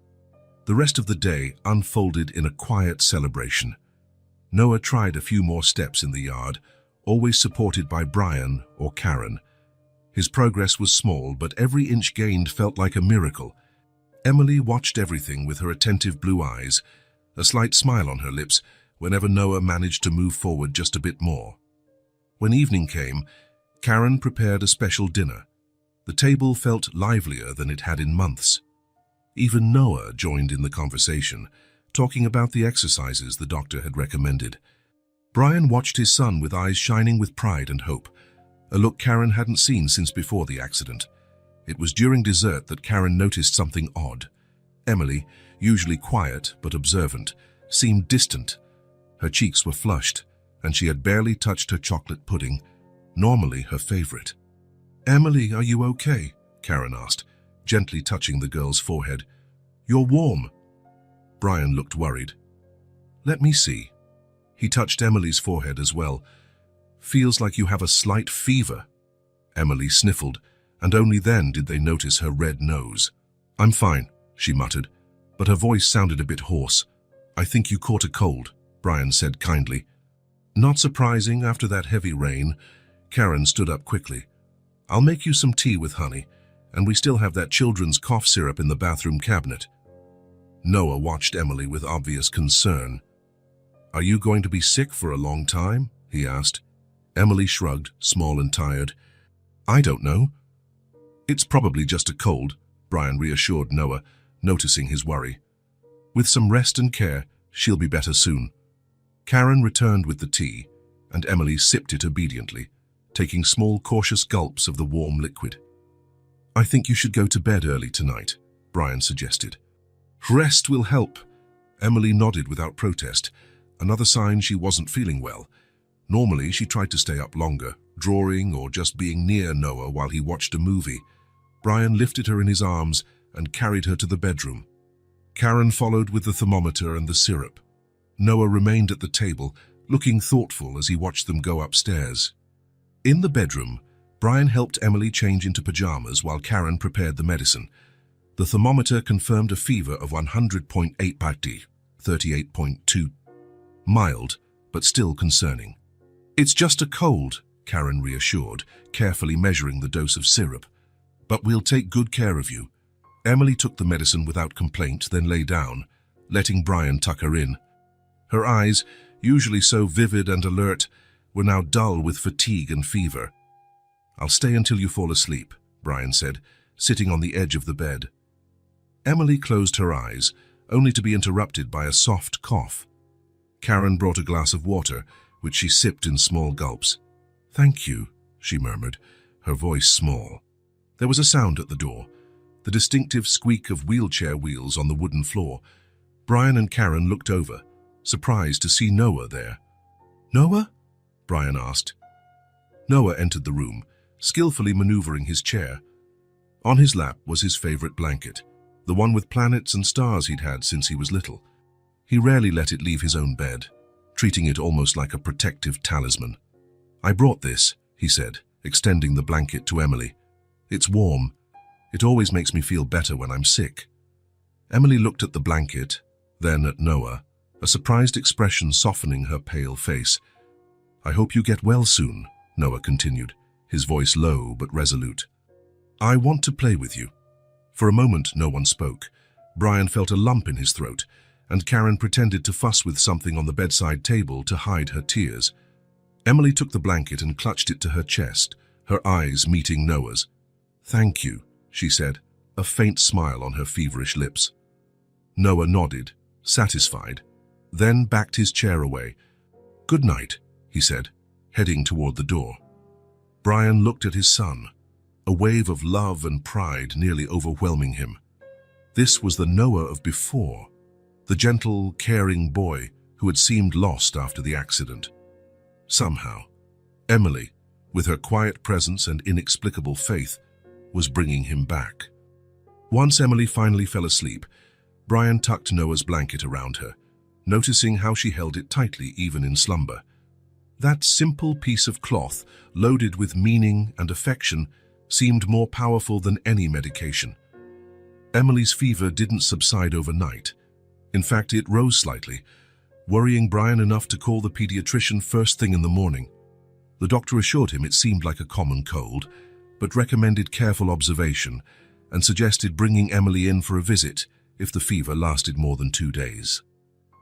Speaker 1: The rest of the day unfolded in a quiet celebration. Noah tried a few more steps in the yard, always supported by Brian or Karen. His progress was small, but every inch gained felt like a miracle. Emily watched everything with her attentive blue eyes, a slight smile on her lips whenever Noah managed to move forward just a bit more. When evening came, Karen prepared a special dinner. The table felt livelier than it had in months. Even Noah joined in the conversation, talking about the exercises the doctor had recommended. Brian watched his son with eyes shining with pride and hope, a look Karen hadn't seen since before the accident. It was during dessert that Karen noticed something odd. Emily, usually quiet but observant, seemed distant. Her cheeks were flushed, and she had barely touched her chocolate pudding, normally her favorite. "Emily, are you okay?" Karen asked, gently touching the girl's forehead. "You're warm." Brian looked worried. "Let me see." He touched Emily's forehead as well. "Feels like you have a slight fever." Emily sniffled, and only then did they notice her red nose. "I'm fine," she muttered, but her voice sounded a bit hoarse. "I think you caught a cold," Brian said kindly. Not surprising after that heavy rain, Karen stood up quickly. "I'll make you some tea with honey, and we still have that children's cough syrup in the bathroom cabinet." Noah watched Emily with obvious concern. "Are you going to be sick for a long time?" he asked. Emily shrugged, small and tired. "I don't know." "It's probably just a cold," Brian reassured Noah, noticing his worry. "With some rest and care, she'll be better soon." Karen returned with the tea, and Emily sipped it obediently, taking small, cautious gulps of the warm liquid. "I think you should go to bed early tonight," Brian suggested. "Rest will help." Emily nodded without protest, another sign she wasn't feeling well. Normally, she tried to stay up longer, drawing or just being near Noah while he watched a movie. Brian lifted her in his arms and carried her to the bedroom. Karen followed with the thermometer and the syrup. Noah remained at the table, looking thoughtful as he watched them go upstairs. In the bedroom, Brian helped Emily change into pajamas while Karen prepared the medicine. The thermometer confirmed a fever of 100.8 Pati, 38.2. Mild, but still concerning. "It's just a cold," Karen reassured, carefully measuring the dose of syrup. "But we'll take good care of you." Emily took the medicine without complaint, then lay down, letting Brian tuck her in. Her eyes, usually so vivid and alert, were now dull with fatigue and fever. "I'll stay until you fall asleep," Brian said, sitting on the edge of the bed. Emily closed her eyes, only to be interrupted by a soft cough. Karen brought a glass of water, which she sipped in small gulps. "Thank you," she murmured, her voice small. There was a sound at the door, the distinctive squeak of wheelchair wheels on the wooden floor. Brian and Karen looked over, surprised to see Noah there. "Noah?" Brian asked. Noah entered the room, skillfully maneuvering his chair. On his lap was his favorite blanket, the one with planets and stars he'd had since he was little. He rarely let it leave his own bed, treating it almost like a protective talisman. "I brought this," he said, extending the blanket to Emily. "It's warm. It always makes me feel better when I'm sick." Emily looked at the blanket, then at Noah, a surprised expression softening her pale face. "I hope you get well soon," Noah continued, his voice low but resolute. "I want to play with you." For a moment, no one spoke. Brian felt a lump in his throat, and Karen pretended to fuss with something on the bedside table to hide her tears. Emily took the blanket and clutched it to her chest, her eyes meeting Noah's. "Thank you," she said, a faint smile on her feverish lips. Noah nodded, satisfied, then backed his chair away. "Good night," he said, heading toward the door. Brian looked at his son, a wave of love and pride nearly overwhelming him. This was the Noah of before, the gentle, caring boy who had seemed lost after the accident. Somehow, Emily, with her quiet presence and inexplicable faith, was bringing him back. Once Emily finally fell asleep, Brian tucked Noah's blanket around her, noticing how she held it tightly even in slumber. That simple piece of cloth, loaded with meaning and affection, seemed more powerful than any medication. Emily's fever didn't subside overnight. In fact, it rose slightly, worrying Brian enough to call the pediatrician first thing in the morning. The doctor assured him it seemed like a common cold, but recommended careful observation and suggested bringing Emily in for a visit if the fever lasted more than 2 days.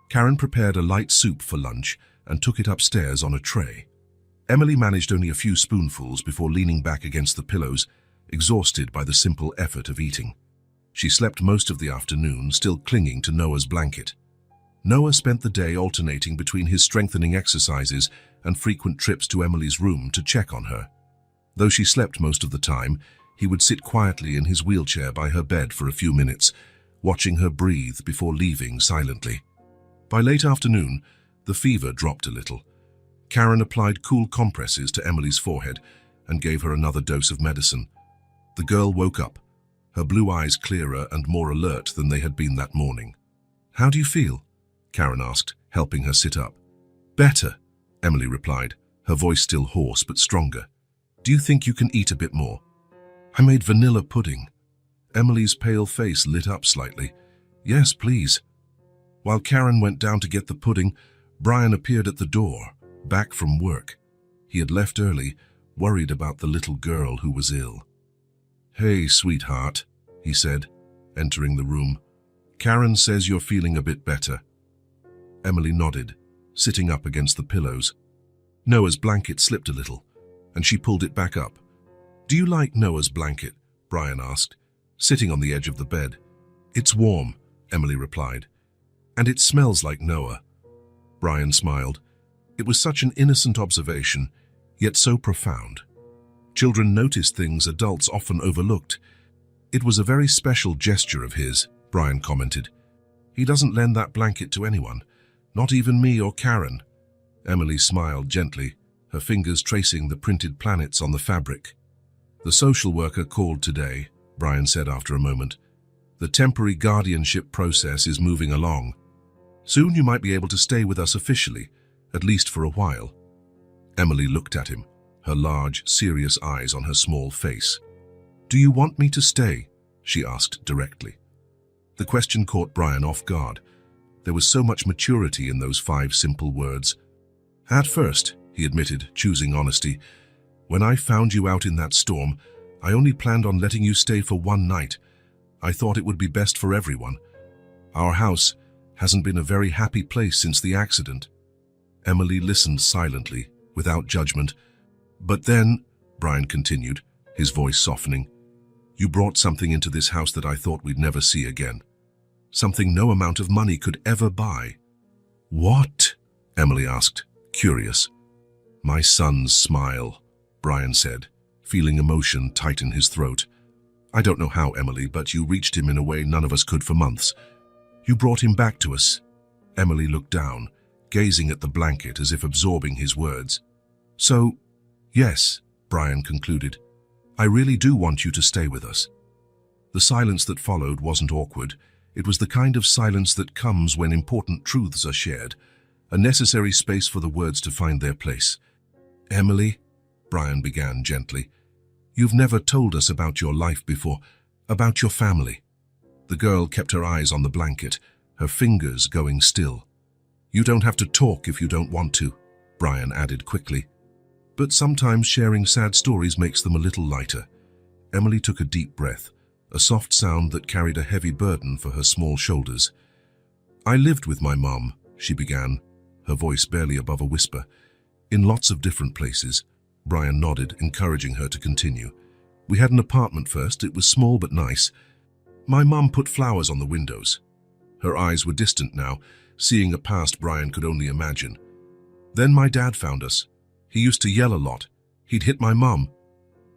Speaker 1: Karen prepared a light soup for lunch and took it upstairs on a tray. Emily managed only a few spoonfuls before leaning back against the pillows, exhausted by the simple effort of eating. She slept most of the afternoon, still clinging to Noah's blanket. Noah spent the day alternating between his strengthening exercises and frequent trips to Emily's room to check on her. Though she slept most of the time, he would sit quietly in his wheelchair by her bed for a few minutes, watching her breathe before leaving silently. By late afternoon, the fever dropped a little. Karen applied cool compresses to Emily's forehead and gave her another dose of medicine. The girl woke up, her blue eyes clearer and more alert than they had been that morning. "How do you feel?" Karen asked, helping her sit up. Better, Emily replied, her voice still hoarse but stronger. Do you think you can eat a bit more? I made vanilla pudding. Emily's pale face lit up slightly. Yes, please. While Karen went down to get the pudding, Brian appeared at the door, back from work. He had left early, worried about the little girl who was ill. Hey, sweetheart, he said, entering the room. Karen says you're feeling a bit better. Emily nodded, sitting up against the pillows. Noah's blanket slipped a little, and she pulled it back up. Do you like Noah's blanket? Brian asked, sitting on the edge of the bed. It's warm, Emily replied. And it smells like Noah. Brian smiled. It was such an innocent observation, yet so profound. Children notice things adults often overlooked. It was a very special gesture of his, Brian commented. He doesn't lend that blanket to anyone, not even me or Karen. Emily smiled gently, her fingers tracing the printed planets on the fabric. The social worker called today, Brian said after a moment. The temporary guardianship process is moving along. Soon you might be able to stay with us officially, at least for a while. Emily looked at him, her large, serious eyes on her small face. Do you want me to stay? She asked directly. The question caught Brian off guard. There was so much maturity in those 5 simple words. At first, he admitted, choosing honesty, when I found you out in that storm, I only planned on letting you stay for one night. I thought it would be best for everyone. Our house hasn't been a very happy place since the accident. Emily listened silently, without judgment. But then, Brian continued, his voice softening, you brought something into this house that I thought we'd never see again. Something no amount of money could ever buy. What? Emily asked, curious. My son's smile, Brian said, feeling emotion tighten his throat. I don't know how, Emily, but you reached him in a way none of us could for months. You brought him back to us. Emily looked down, gazing at the blanket as if absorbing his words. So, yes, Brian concluded, I really do want you to stay with us. The silence that followed wasn't awkward. It was the kind of silence that comes when important truths are shared, a necessary space for the words to find their place. Emily, Brian began gently, you've never told us about your life before, about your family. The girl kept her eyes on the blanket, her fingers going still. You don't have to talk if you don't want to, Brian added quickly. But sometimes sharing sad stories makes them a little lighter. Emily took a deep breath, a soft sound that carried a heavy burden for her small shoulders. I lived with my mom, she began, her voice barely above a whisper. In lots of different places. Brian nodded, encouraging her to continue. We had an apartment first. It was small but nice. My mum put flowers on the windows. Her eyes were distant now, seeing a past Brian could only imagine. Then my dad found us. He used to yell a lot. He'd hit my mum.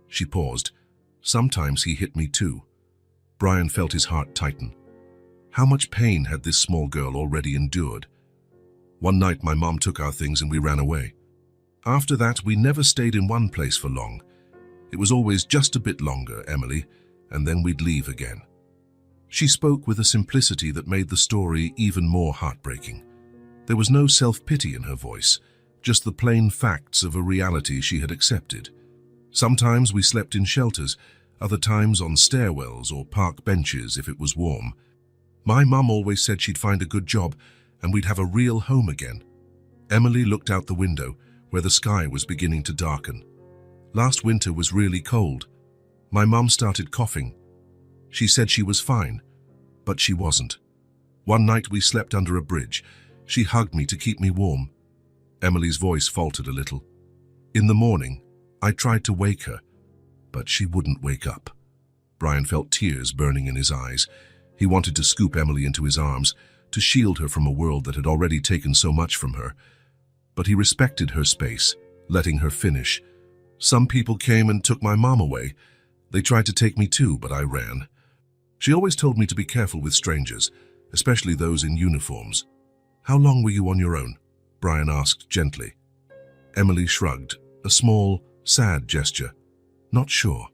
Speaker 1: She paused. Sometimes he hit me too. Brian felt his heart tighten. How much pain had this small girl already endured? One night my mom took our things and we ran away. After that, we never stayed in one place for long. It was always just a bit longer, Emily, and then we'd leave again. She spoke with a simplicity that made the story even more heartbreaking. There was no self-pity in her voice, just the plain facts of a reality she had accepted. Sometimes we slept in shelters, other times on stairwells or park benches if it was warm. My mum always said she'd find a good job and we'd have a real home again. Emily looked out the window, where the sky was beginning to darken. Last winter was really cold. My mum started coughing. She said she was fine, but she wasn't. One night we slept under a bridge. She hugged me to keep me warm. Emily's voice faltered a little. In the morning, I tried to wake her, but she wouldn't wake up. Brian felt tears burning in his eyes. He wanted to scoop Emily into his arms, to shield her from a world that had already taken so much from her. But he respected her space, letting her finish. Some people came and took my mom away. They tried to take me too, but I ran. She always told me to be careful with strangers, especially those in uniforms. How long were you on your own? Brian asked gently. Emily shrugged, a small, sad gesture. Not sure.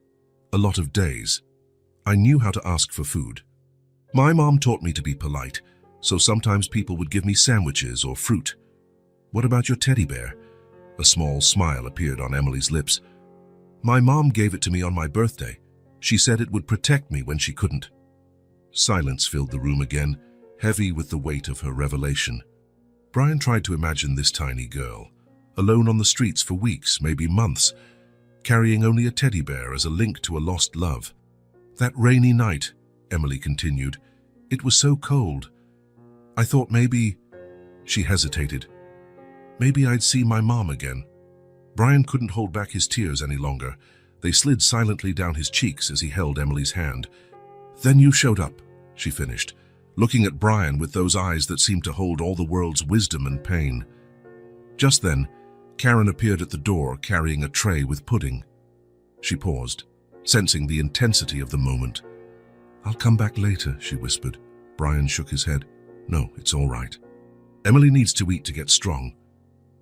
Speaker 1: A lot of days. I knew how to ask for food. My mom taught me to be polite, so sometimes people would give me sandwiches or fruit. What about your teddy bear? A small smile appeared on Emily's lips. My mom gave it to me on my birthday. She said it would protect me when she couldn't. Silence filled the room again, heavy with the weight of her revelation. Brian tried to imagine this tiny girl, alone on the streets for weeks, maybe months, carrying only a teddy bear as a link to a lost love. That rainy night, Emily continued, it was so cold. I thought maybe... She hesitated. Maybe I'd see my mom again. Brian couldn't hold back his tears any longer. They slid silently down his cheeks as he held Emily's hand. Then you showed up, she finished, looking at Brian with those eyes that seemed to hold all the world's wisdom and pain. Just then, Karen appeared at the door carrying a tray with pudding. She paused, sensing the intensity of the moment. I'll come back later, she whispered. Brian shook his head. No, it's all right. Emily needs to eat to get strong.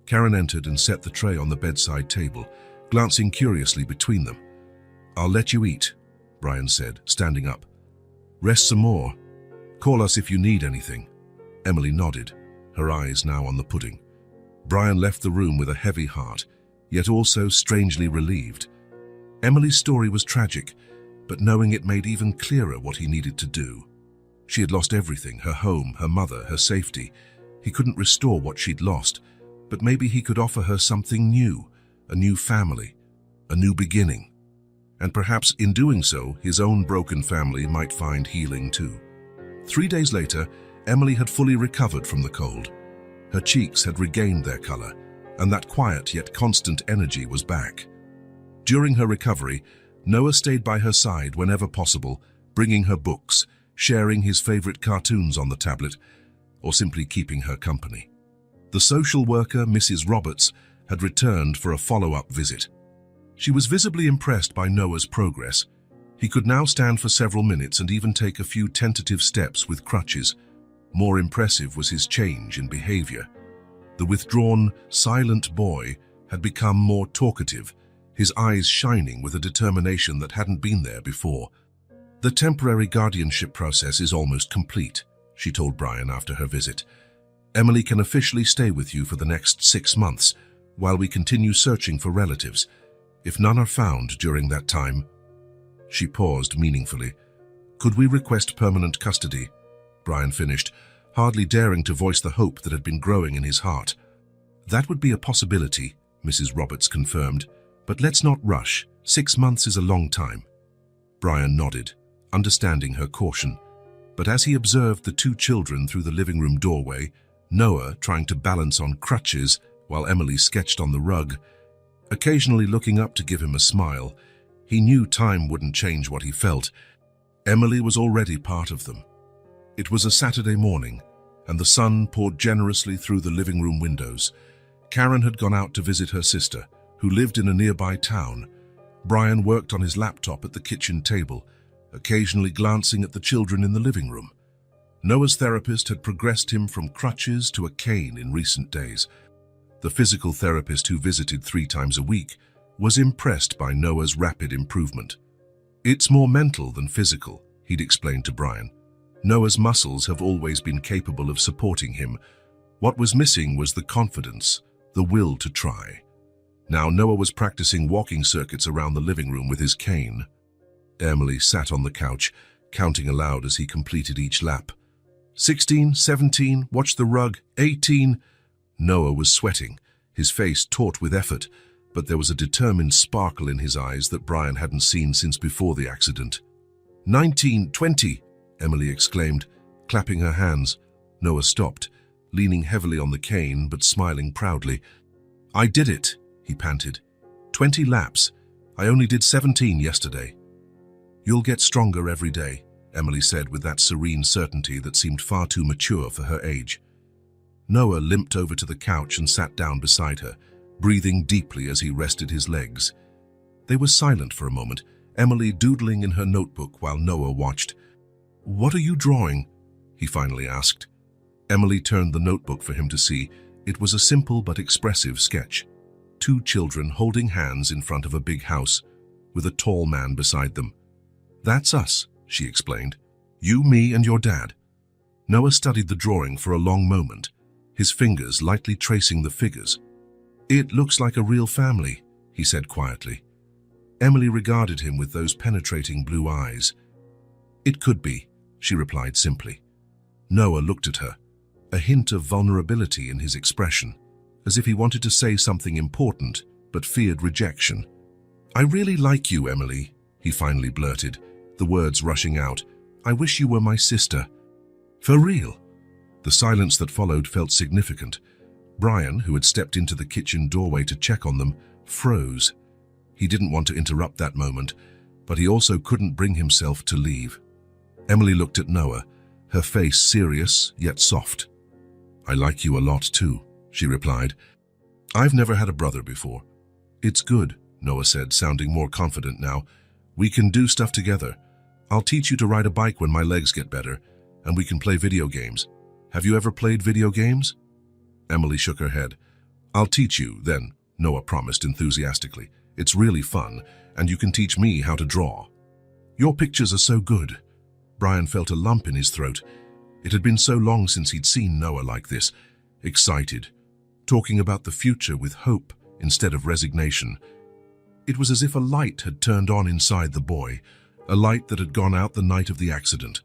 Speaker 1: Karen entered and set the tray on the bedside table, glancing curiously between them. I'll let you eat, Brian said, standing up. Rest some more. Call us if you need anything. Emily nodded, her eyes now on the pudding. Brian left the room with a heavy heart, yet also strangely relieved. Emily's story was tragic, but knowing it made even clearer what he needed to do. She had lost everything, her home, her mother, her safety. He couldn't restore what she'd lost, but maybe he could offer her something new, a new family, a new beginning. And perhaps in doing so, his own broken family might find healing too. 3 days later, Emily had fully recovered from the cold. Her cheeks had regained their color, and that quiet yet constant energy was back. During her recovery, Noah stayed by her side whenever possible, bringing her books, sharing his favorite cartoons on the tablet, or simply keeping her company. The social worker, Mrs. Roberts, had returned for a follow-up visit. She was visibly impressed by Noah's progress. He could now stand for several minutes and even take a few tentative steps with crutches. More impressive was his change in behavior. The withdrawn, silent boy had become more talkative, his eyes shining with a determination that hadn't been there before. The temporary guardianship process is almost complete, she told Brian after her visit. Emily can officially stay with you for the next 6 months, while we continue searching for relatives. If none are found during that time... She paused meaningfully. Could we request permanent custody? Brian finished, hardly daring to voice the hope that had been growing in his heart. That would be a possibility, Mrs. Roberts confirmed, but let's not rush. 6 months is a long time. Brian nodded, understanding her caution. But as he observed the 2 children through the living room doorway, Noah trying to balance on crutches while Emily sketched on the rug, occasionally looking up to give him a smile, he knew time wouldn't change what he felt. Emily was already part of them. It was a Saturday morning, and the sun poured generously through the living room windows. Karen had gone out to visit her sister, who lived in a nearby town. Brian worked on his laptop at the kitchen table, occasionally glancing at the children in the living room. Noah's therapist had progressed him from crutches to a cane in recent days. The physical therapist, who visited 3 times a week, was impressed by Noah's rapid improvement. It's more mental than physical, he'd explained to Brian. Noah's muscles have always been capable of supporting him. What was missing was the confidence, the will to try. Now Noah was practicing walking circuits around the living room with his cane. Emily sat on the couch, counting aloud as he completed each lap. 16, 17, watch the rug, 18. Noah was sweating, his face taut with effort, but there was a determined sparkle in his eyes that Brian hadn't seen since before the accident. 19, 20, Emily exclaimed, clapping her hands. Noah stopped, leaning heavily on the cane but smiling proudly. I did it, he panted. 20 laps. I only did 17 yesterday. You'll get stronger every day, Emily said with that serene certainty that seemed far too mature for her age. Noah limped over to the couch and sat down beside her, breathing deeply as he rested his legs. They were silent for a moment, Emily doodling in her notebook while Noah watched. What are you drawing? He finally asked. Emily turned the notebook for him to see. It was a simple but expressive sketch. 2 children holding hands in front of a big house, with a tall man beside them. That's us, she explained. You, me, and your dad. Noah studied the drawing for a long moment, his fingers lightly tracing the figures. "It looks like a real family," he said quietly. Emily regarded him with those penetrating blue eyes. "It could be," she replied simply. Noah looked at her, a hint of vulnerability in his expression, as if he wanted to say something important but feared rejection. "I really like you, Emily," he finally blurted, the words rushing out. "I wish you were my sister." "For real?" The silence that followed felt significant. Brian, who had stepped into the kitchen doorway to check on them, froze. He didn't want to interrupt that moment, but he also couldn't bring himself to leave. Emily looked at Noah, her face serious yet soft. "I like you a lot too," she replied. "I've never had a brother before." "It's good," Noah said, sounding more confident now. "We can do stuff together. I'll teach you to ride a bike when my legs get better, and we can play video games. Have you ever played video games?" Emily shook her head. "I'll teach you, then," Noah promised enthusiastically. "It's really fun, and you can teach me how to draw." "Your pictures are so good." Brian felt a lump in his throat. It had been so long since he'd seen Noah like this, excited, talking about the future with hope instead of resignation. It was as if a light had turned on inside the boy, a light that had gone out the night of the accident.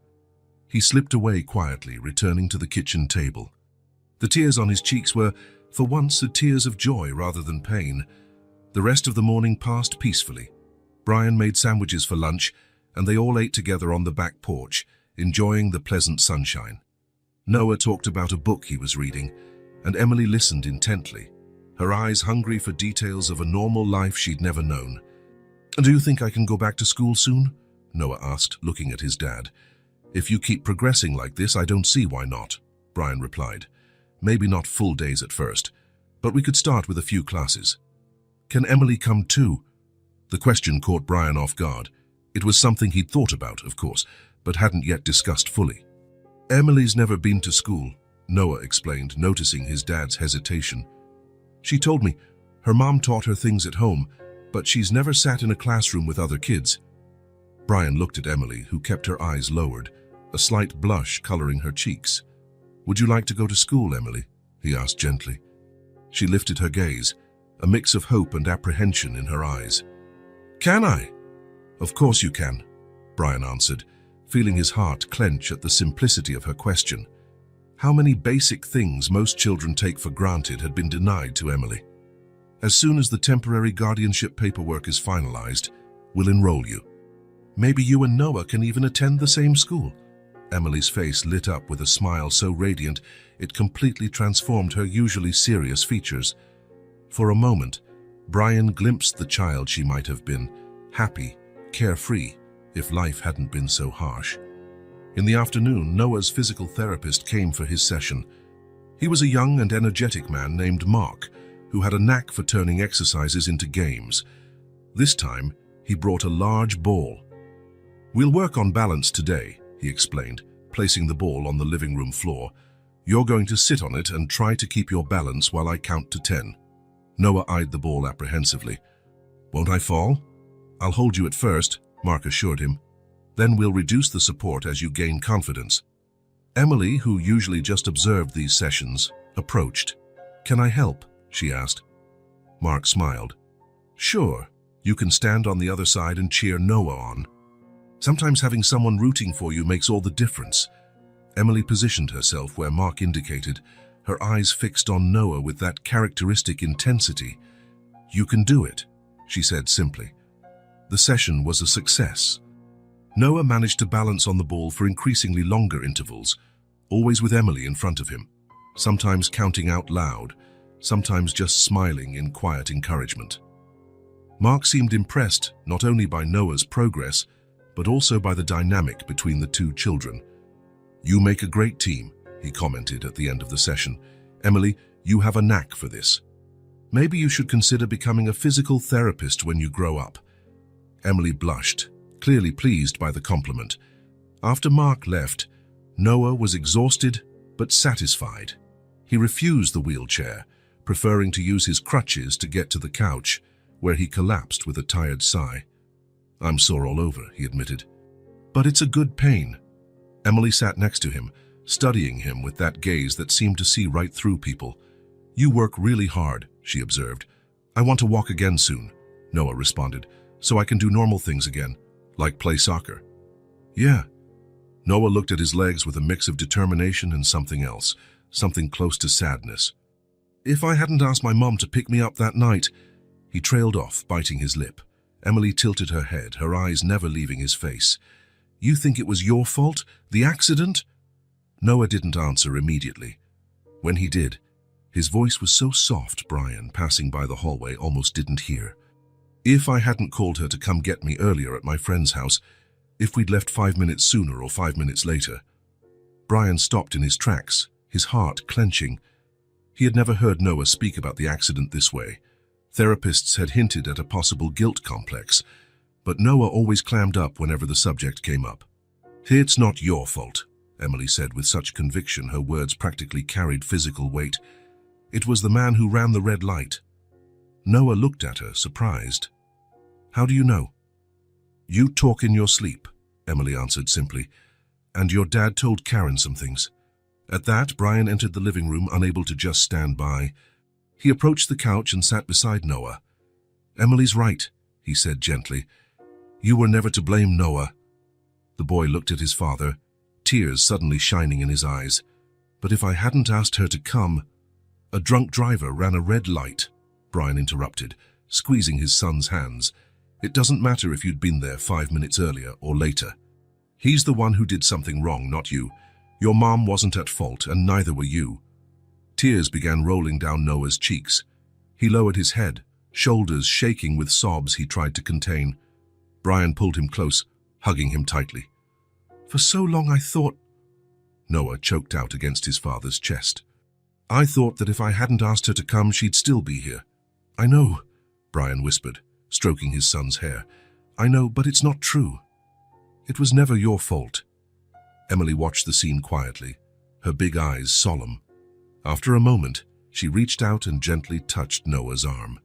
Speaker 1: He slipped away quietly, returning to the kitchen table. The tears on his cheeks were, for once, the tears of joy rather than pain. The rest of the morning passed peacefully. Brian made sandwiches for lunch, and they all ate together on the back porch, enjoying the pleasant sunshine. Noah talked about a book he was reading, and Emily listened intently, her eyes hungry for details of a normal life she'd never known. "Do you think I can go back to school soon?" Noah asked, looking at his dad. "If you keep progressing like this, I don't see why not," Brian replied. "Maybe not full days at first, but we could start with a few classes." "Can Emily come too?" The question caught Brian off guard. It was something he'd thought about, of course, but hadn't yet discussed fully. "Emily's never been to school," Noah explained, noticing his dad's hesitation. "She told me her mom taught her things at home, but she's never sat in a classroom with other kids." Brian looked at Emily, who kept her eyes lowered, a slight blush coloring her cheeks. "Would you like to go to school, Emily?" he asked gently. She lifted her gaze, a mix of hope and apprehension in her eyes. "Can I?" "Of course you can," Brian answered, feeling his heart clench at the simplicity of her question. How many basic things most children take for granted had been denied to Emily. "As soon as the temporary guardianship paperwork is finalized, we'll enroll you. Maybe you and Noah can even attend the same school." Emily's face lit up with a smile so radiant it completely transformed her usually serious features. For a moment, Brian glimpsed the child she might have been, happy, carefree, if life hadn't been so harsh. In the afternoon, Noah's physical therapist came for his session. He was a young and energetic man named Mark, who had a knack for turning exercises into games. This time, he brought a large ball. "We'll work on balance today," he explained, placing the ball on the living room floor. "You're going to sit on it and try to keep your balance while I count to 10. Noah eyed the ball apprehensively. "Won't I fall?" "I'll hold you at first," Mark assured him. "Then we'll reduce the support as you gain confidence." Emily, who usually just observed these sessions, approached. "Can I help?" she asked. Mark smiled. "Sure, you can stand on the other side and cheer Noah on. Sometimes having someone rooting for you makes all the difference." Emily positioned herself where Mark indicated, her eyes fixed on Noah with that characteristic intensity. "You can do it," she said simply. The session was a success. Noah managed to balance on the ball for increasingly longer intervals, always with Emily in front of him, sometimes counting out loud, sometimes just smiling in quiet encouragement. Mark seemed impressed not only by Noah's progress, but also by the dynamic between the two children. "You make a great team," he commented at the end of the session. "Emily, you have a knack for this. Maybe you should consider becoming a physical therapist when you grow up." Emily blushed, clearly pleased by the compliment. After Mark left, Noah was exhausted but satisfied. He refused the wheelchair, preferring to use his crutches to get to the couch, where he collapsed with a tired sigh. "I'm sore all over," he admitted. "But it's a good pain." Emily sat next to him, studying him with that gaze that seemed to see right through people. "You work really hard," she observed. "I want to walk again soon," Noah responded, "so I can do normal things again, like play soccer." "Yeah." Noah looked at his legs with a mix of determination and something else, something close to sadness. "If I hadn't asked my mom to pick me up that night—" He trailed off, biting his lip. Emily tilted her head, her eyes never leaving his face. "You think it was your fault? The accident?" Noah didn't answer immediately. When he did, his voice was so soft Brian, passing by the hallway, almost didn't hear. "If I hadn't called her to come get me earlier at my friend's house, if we'd left 5 minutes sooner or 5 minutes later." Brian stopped in his tracks, his heart clenching. He had never heard Noah speak about the accident this way. Therapists had hinted at a possible guilt complex, but Noah always clammed up whenever the subject came up. "It's not your fault," Emily said with such conviction her words practically carried physical weight. "It was the man who ran the red light." Noah looked at her, surprised. "How do you know?" "You talk in your sleep," Emily answered simply, "and your dad told Karen some things." At that, Brian entered the living room, unable to just stand by. He approached the couch and sat beside Noah. "Emily's right," he said gently. "You were never to blame, Noah." The boy looked at his father, tears suddenly shining in his eyes. "But if I hadn't asked her to come—" "A drunk driver ran a red light," Brian interrupted, squeezing his son's hands. "It doesn't matter if you'd been there 5 minutes earlier or later. He's the one who did something wrong, not you. Your mom wasn't at fault, and neither were you." Tears began rolling down Noah's cheeks. He lowered his head, shoulders shaking with sobs he tried to contain. Brian pulled him close, hugging him tightly. "For so long I thought—" Noah choked out against his father's chest. "I thought that if I hadn't asked her to come, she'd still be here." "I know," Brian whispered, stroking his son's hair. "I know, but it's not true. It was never your fault." Emily watched the scene quietly, her big eyes solemn. After a moment, she reached out and gently touched Noah's arm.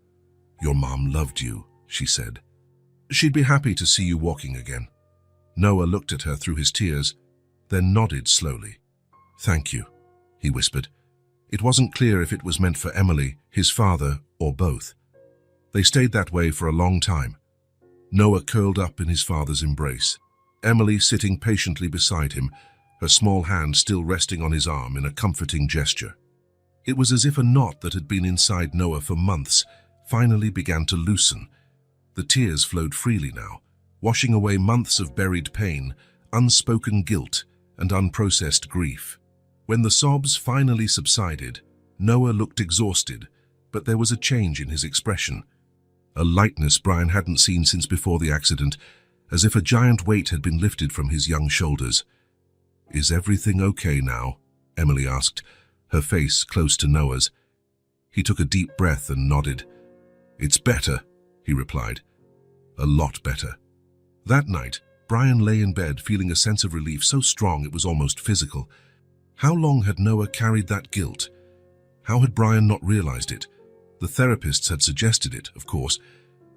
Speaker 1: "Your mom loved you," she said. "She'd be happy to see you walking again." Noah looked at her through his tears, then nodded slowly. "Thank you," he whispered. It wasn't clear if it was meant for Emily, his father, or both. They stayed that way for a long time. Noah curled up in his father's embrace, Emily sitting patiently beside him, her small hand still resting on his arm in a comforting gesture. It was as if a knot that had been inside Noah for months finally began to loosen. The tears flowed freely now, washing away months of buried pain, unspoken guilt, and unprocessed grief. When the sobs finally subsided, Noah looked exhausted, but there was a change in his expression. A lightness Brian hadn't seen since before the accident, as if a giant weight had been lifted from his young shoulders. "Is everything okay now?" Emily asked, her face close to Noah's. He took a deep breath and nodded. "It's better," he replied. "A lot better." That night, Brian lay in bed feeling a sense of relief so strong it was almost physical. How long had Noah carried that guilt? How had Brian not realized it? The therapists had suggested it, of course,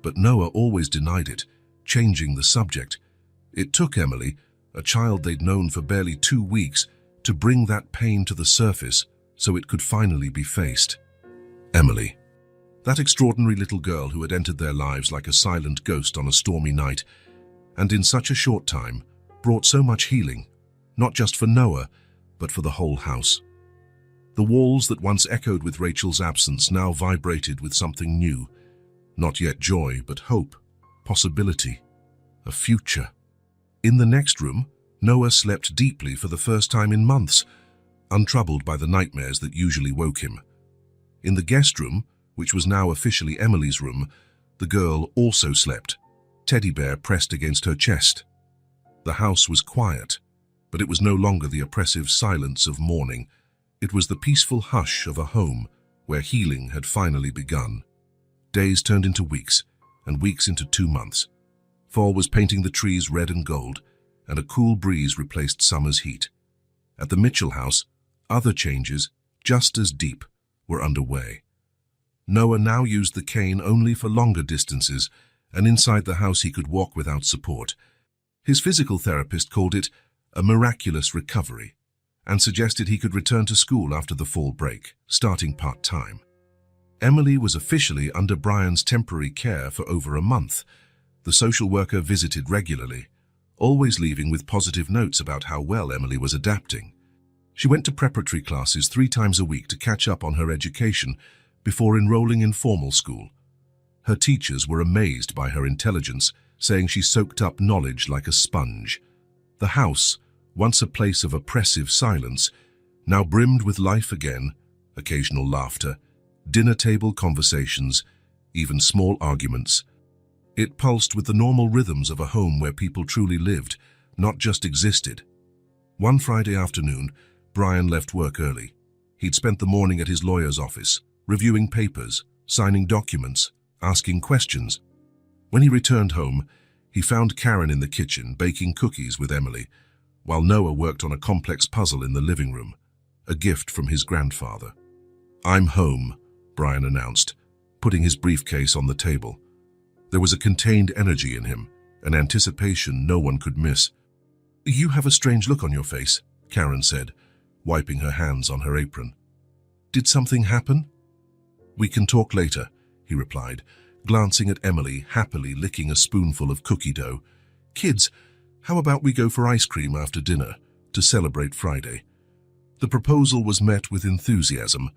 Speaker 1: but Noah always denied it, changing the subject. It took Emily, a child they'd known for barely 2 weeks, to bring that pain to the surface so it could finally be faced. Emily. That extraordinary little girl who had entered their lives like a silent ghost on a stormy night, and in such a short time brought so much healing, not just for Noah, but for the whole house. The walls that once echoed with Rachel's absence now vibrated with something new. Not yet joy, but hope, possibility, a future. In the next room, Noah slept deeply for the first time in months, untroubled by the nightmares that usually woke him. In the guest room, which was now officially Emily's room, the girl also slept, teddy bear pressed against her chest. The house was quiet, but it was no longer the oppressive silence of mourning. It was the peaceful hush of a home where healing had finally begun. Days turned into weeks, and weeks into 2 months. Fall was painting the trees red and gold, and a cool breeze replaced summer's heat. At the Mitchell house, other changes, just as deep, were underway. Noah now used the cane only for longer distances, and inside the house he could walk without support. His physical therapist called it a miraculous recovery, and suggested he could return to school after the fall break, starting part-time. Emily was officially under Brian's temporary care for over a month. The social worker visited regularly, always leaving with positive notes about how well Emily was adapting. She went to preparatory classes 3 times a week to catch up on her education before enrolling in formal school. Her teachers were amazed by her intelligence, saying she soaked up knowledge like a sponge. The house, once a place of oppressive silence, now brimmed with life again, occasional laughter, dinner table conversations, even small arguments. It pulsed with the normal rhythms of a home where people truly lived, not just existed. One Friday afternoon, Brian left work early. He'd spent the morning at his lawyer's office, reviewing papers, signing documents, asking questions. When he returned home, he found Karen in the kitchen baking cookies with Emily, while Noah worked on a complex puzzle in the living room, a gift from his grandfather. "I'm home," Brian announced, putting his briefcase on the table. There was a contained energy in him, an anticipation no one could miss. "You have a strange look on your face," Karen said, wiping her hands on her apron. "Did something happen?" "We can talk later," he replied, glancing at Emily, happily licking a spoonful of cookie dough. "Kids, how about we go for ice cream after dinner to celebrate Friday?" The proposal was met with enthusiasm.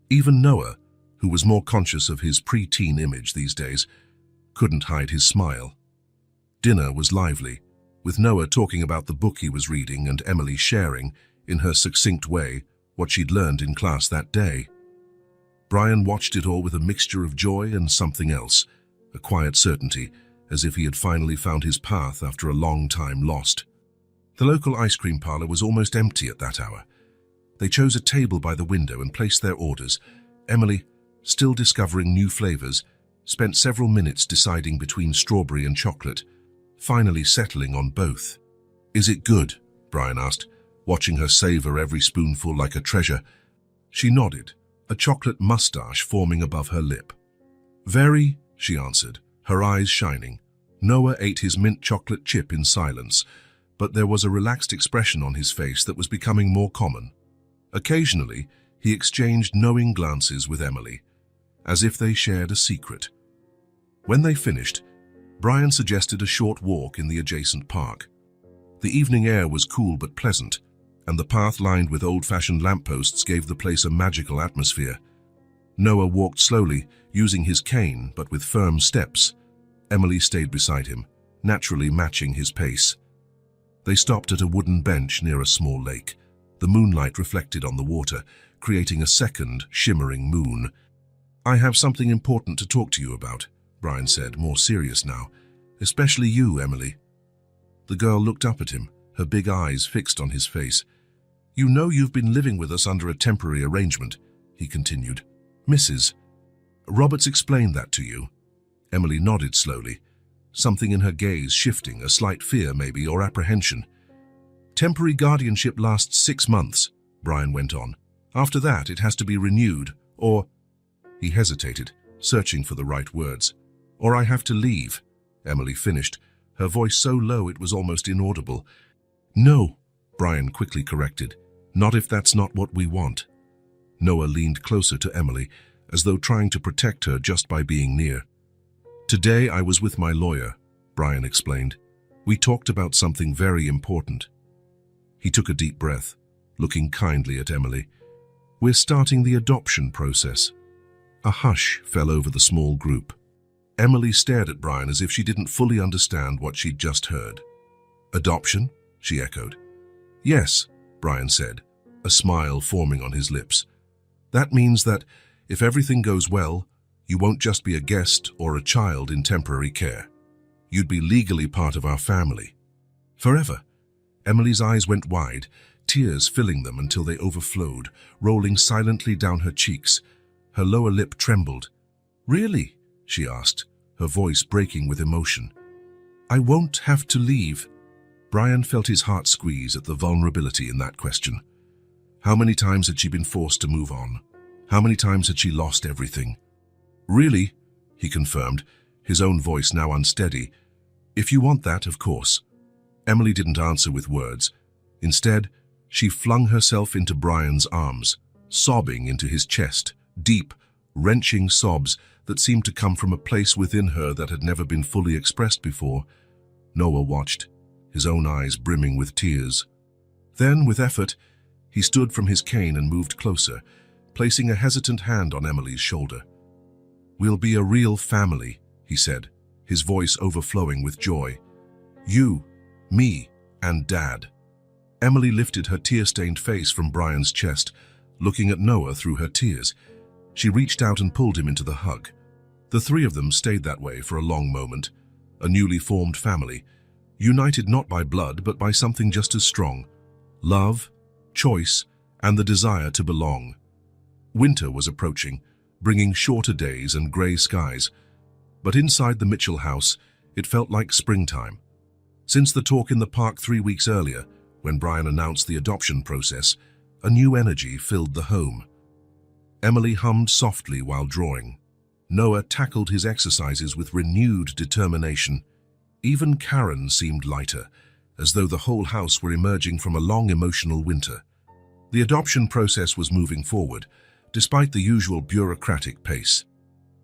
Speaker 1: Even Noah, who was more conscious of his pre-teen image these days, couldn't hide his smile. Dinner was lively, with Noah talking about the book he was reading and Emily sharing, in her succinct way, what she'd learned in class that day. Brian watched it all with a mixture of joy and something else, a quiet certainty, as if he had finally found his path after a long time lost. The local ice cream parlor was almost empty at that hour. They chose a table by the window and placed their orders. Emily, still discovering new flavors, spent several minutes deciding between strawberry and chocolate, finally settling on both. "Is it good?" Brian asked, watching her savor every spoonful like a treasure. She nodded, a chocolate mustache forming above her lip. "Very," she answered, her eyes shining. Noah ate his mint chocolate chip in silence, but there was a relaxed expression on his face that was becoming more common. Occasionally, he exchanged knowing glances with Emily, as if they shared a secret. When they finished, Brian suggested a short walk in the adjacent park. The evening air was cool but pleasant, and the path lined with old-fashioned lampposts gave the place a magical atmosphere. Noah walked slowly, using his cane but with firm steps. Emily stayed beside him, naturally matching his pace. They stopped at a wooden bench near a small lake. The moonlight reflected on the water, creating a second, shimmering moon. "I have something important to talk to you about," Brian said, more serious now. "Especially you, Emily." The girl looked up at him, her big eyes fixed on his face. "You know you've been living with us under a temporary arrangement," he continued. "Mrs. Roberts explained that to you?" Emily nodded slowly, something in her gaze shifting, a slight fear maybe, or apprehension. "Temporary guardianship lasts 6 months," Brian went on. "After that, it has to be renewed, or—" He hesitated, searching for the right words. "Or I have to leave," Emily finished, her voice so low it was almost inaudible. "No," Brian quickly corrected. "Not if that's not what we want." Noah leaned closer to Emily, as though trying to protect her just by being near. "Today I was with my lawyer," Brian explained. "We talked about something very important." He took a deep breath, looking kindly at Emily. "We're starting the adoption process." A hush fell over the small group. Emily stared at Brian as if she didn't fully understand what she'd just heard. "Adoption?" she echoed. "Yes," Brian said, a smile forming on his lips. "That means that, if everything goes well, you won't just be a guest or a child in temporary care. You'd be legally part of our family. Forever." Emily's eyes went wide, tears filling them until they overflowed, rolling silently down her cheeks. Her lower lip trembled. "Really?" she asked, her voice breaking with emotion. "I won't have to leave." Brian felt his heart squeeze at the vulnerability in that question. How many times had she been forced to move on? How many times had she lost everything? "Really?" he confirmed, his own voice now unsteady. "If you want that, of course." Emily didn't answer with words. Instead, She flung herself into Brian's arms, sobbing into his chest, deep, wrenching sobs that seemed to come from a place within her that had never been fully expressed before. Noah watched, his own eyes brimming with tears. Then, with effort, he stood from his cane and moved closer, placing a hesitant hand on Emily's shoulder. "We'll be a real family," he said, his voice overflowing with joy. "You, me, and Dad." Emily lifted her tear-stained face from Brian's chest, looking at Noah through her tears. She reached out and pulled him into the hug. The three of them stayed that way for a long moment, a newly formed family, united not by blood but by something just as strong: love, choice, and the desire to belong. Winter was approaching, bringing shorter days and grey skies, but inside the Mitchell house, it felt like springtime. Since the talk in the park 3 weeks earlier, when Brian announced the adoption process, a new energy filled the home. Emily hummed softly while drawing. Noah tackled his exercises with renewed determination. Even Karen seemed lighter, as though the whole house were emerging from a long emotional winter. The adoption process was moving forward, despite the usual bureaucratic pace.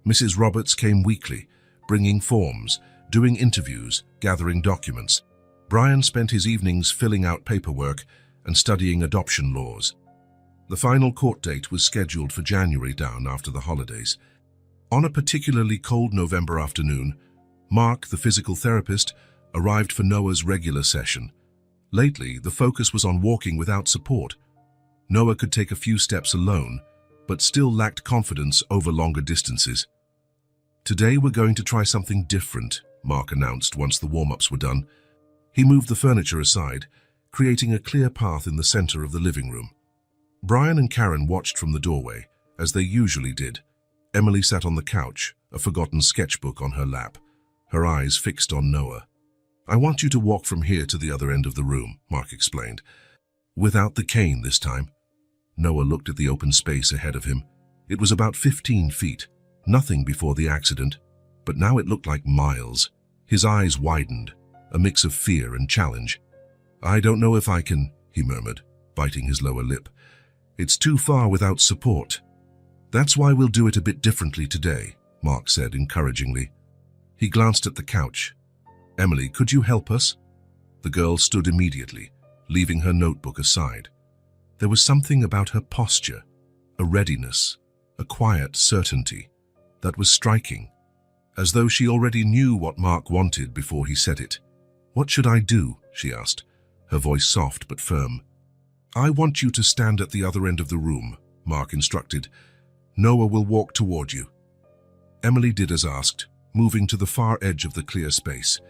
Speaker 1: Mrs. Roberts came weekly, bringing forms, doing interviews, gathering documents. Brian spent his evenings filling out paperwork and studying adoption laws. The final court date was scheduled for January down after the holidays. On a particularly cold November afternoon, Mark, the physical therapist, arrived for Noah's regular session. Lately, the focus was on walking without support. Noah could take a few steps alone, but still lacked confidence over longer distances. "Today we're going to try something different," Mark announced once the warm-ups were done. He moved the furniture aside, creating a clear path in the center of the living room. Brian and Karen watched from the doorway, as they usually did. Emily sat on the couch, a forgotten sketchbook on her lap, her eyes fixed on Noah. "I want you to walk from here to the other end of the room," Mark explained. "Without the cane this time." Noah looked at the open space ahead of him. It was about 15 feet, nothing before the accident, but now it looked like miles. His eyes widened, a mix of fear and challenge. "I don't know if I can," he murmured, biting his lower lip. "It's too far without support." "That's why we'll do it a bit differently today," Mark said encouragingly. He glanced at the couch. "Emily, could you help us?" The girl stood immediately, leaving her notebook aside. There was something about her posture, a readiness, a quiet certainty, that was striking, as though she already knew what Mark wanted before he said it. "What should I do?" she asked, her voice soft but firm. "I want you to stand at the other end of the room," Mark instructed. "Noah will walk toward you." Emily did as asked, moving to the far edge of the clear space.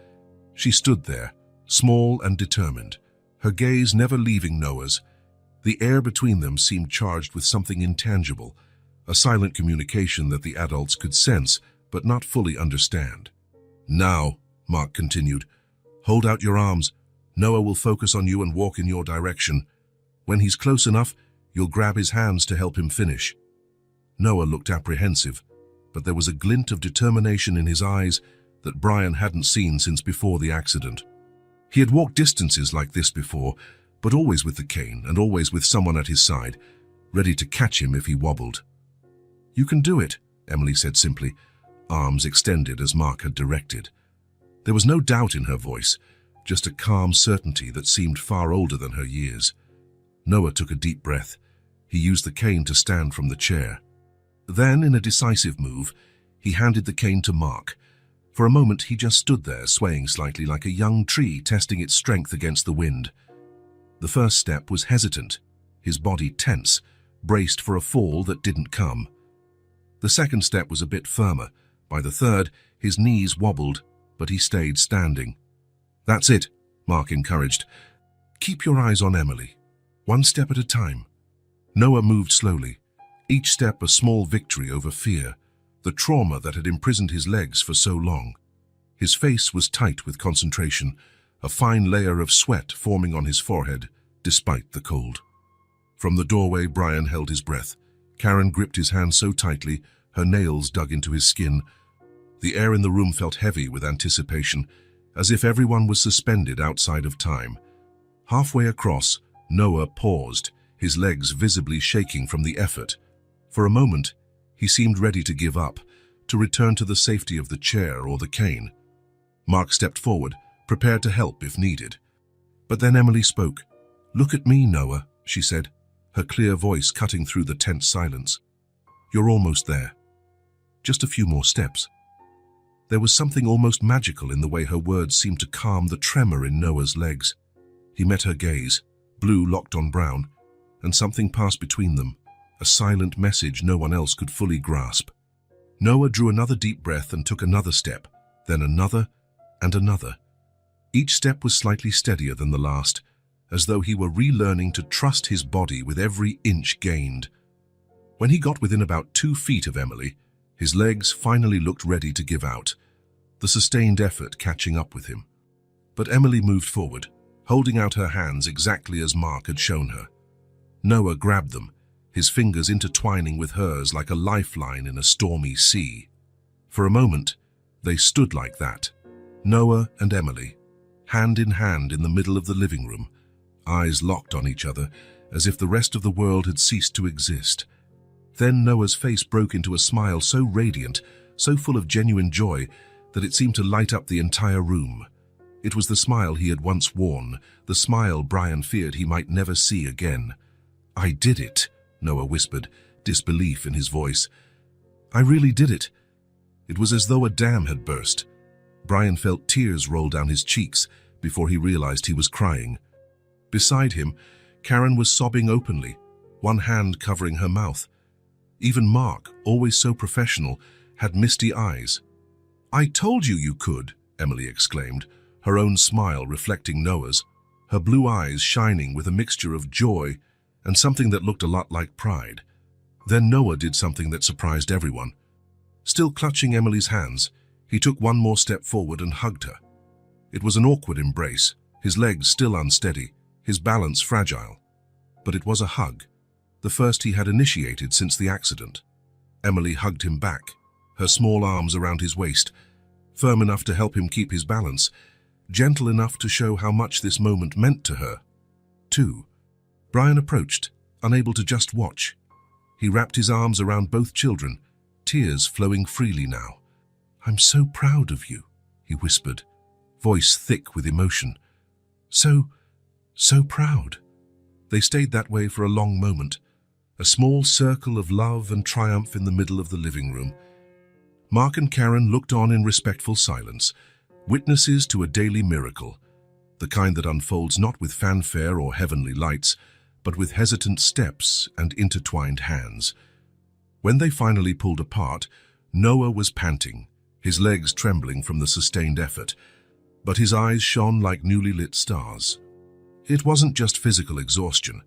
Speaker 1: She stood there, small and determined, her gaze never leaving Noah's. The air between them seemed charged with something intangible, a silent communication that the adults could sense but not fully understand. "Now," Mark continued, "hold out your arms. Noah will focus on you and walk in your direction. When he's close enough, you'll grab his hands to help him finish." Noah looked apprehensive, but there was a glint of determination in his eyes that Brian hadn't seen since before the accident. He had walked distances like this before, but always with the cane and always with someone at his side, ready to catch him if he wobbled. "You can do it," Emily said simply, arms extended as Mark had directed. There was no doubt in her voice, just a calm certainty that seemed far older than her years. Noah took a deep breath. He used the cane to stand from the chair. Then, in a decisive move, he handed the cane to Mark. For a moment, he just stood there, swaying slightly like a young tree testing its strength against the wind. The first step was hesitant, his body tense, braced for a fall that didn't come. The second step was a bit firmer. By the third, his knees wobbled, but he stayed standing. "That's it," Mark encouraged. "Keep your eyes on Emily. One step at a time." Noah moved slowly, each step a small victory over fear, the trauma that had imprisoned his legs for so long. His face was tight with concentration, a fine layer of sweat forming on his forehead, despite the cold. From the doorway, Brian held his breath. Karen gripped his hand so tightly, her nails dug into his skin. The air in the room felt heavy with anticipation, as if everyone was suspended outside of time. Halfway across, Noah paused, his legs visibly shaking from the effort. For a moment, he seemed ready to give up, to return to the safety of the chair or the cane. Mark stepped forward, prepared to help if needed. But then Emily spoke. "Look at me, Noah," she said, her clear voice cutting through the tense silence. "You're almost there. Just a few more steps." There was something almost magical in the way her words seemed to calm the tremor in Noah's legs. He met her gaze, blue locked on brown, and something passed between them, a silent message no one else could fully grasp. Noah drew another deep breath and took another step, then another and another. Each step was slightly steadier than the last, as though he were relearning to trust his body with every inch gained. When he got within about 2 feet of Emily, his legs finally looked ready to give out, the sustained effort catching up with him. But Emily moved forward, holding out her hands exactly as Mark had shown her. Noah grabbed them, his fingers intertwining with hers like a lifeline in a stormy sea. For a moment, they stood like that, Noah and Emily, hand in hand in the middle of the living room, eyes locked on each other, as if the rest of the world had ceased to exist. Then Noah's face broke into a smile so radiant, so full of genuine joy, that it seemed to light up the entire room. It was the smile he had once worn, the smile Brian feared he might never see again. "I did it," Noah whispered, disbelief in his voice. "I really did it." It was as though a dam had burst. Brian felt tears roll down his cheeks before he realized he was crying. Beside him, Karen was sobbing openly, one hand covering her mouth. Even Mark, always so professional, had misty eyes. "I told you you could," Emily exclaimed, her own smile reflecting Noah's, her blue eyes shining with a mixture of joy and something that looked a lot like pride. Then Noah did something that surprised everyone. Still clutching Emily's hands, he took one more step forward and hugged her. It was an awkward embrace, his legs still unsteady, his balance fragile. But it was a hug, the first he had initiated since the accident. Emily hugged him back, her small arms around his waist, firm enough to help him keep his balance, gentle enough to show how much this moment meant to her, too. Brian approached, unable to just watch. He wrapped his arms around both children, tears flowing freely now. "I'm so proud of you," he whispered, voice thick with emotion. So proud." They stayed that way for a long moment, a small circle of love and triumph in the middle of the living room. Mark and Karen looked on in respectful silence, witnesses to a daily miracle, the kind that unfolds not with fanfare or heavenly lights, but with hesitant steps and intertwined hands. When they finally pulled apart, Noah was panting, his legs trembling from the sustained effort, but his eyes shone like newly lit stars. It wasn't just physical exhaustion.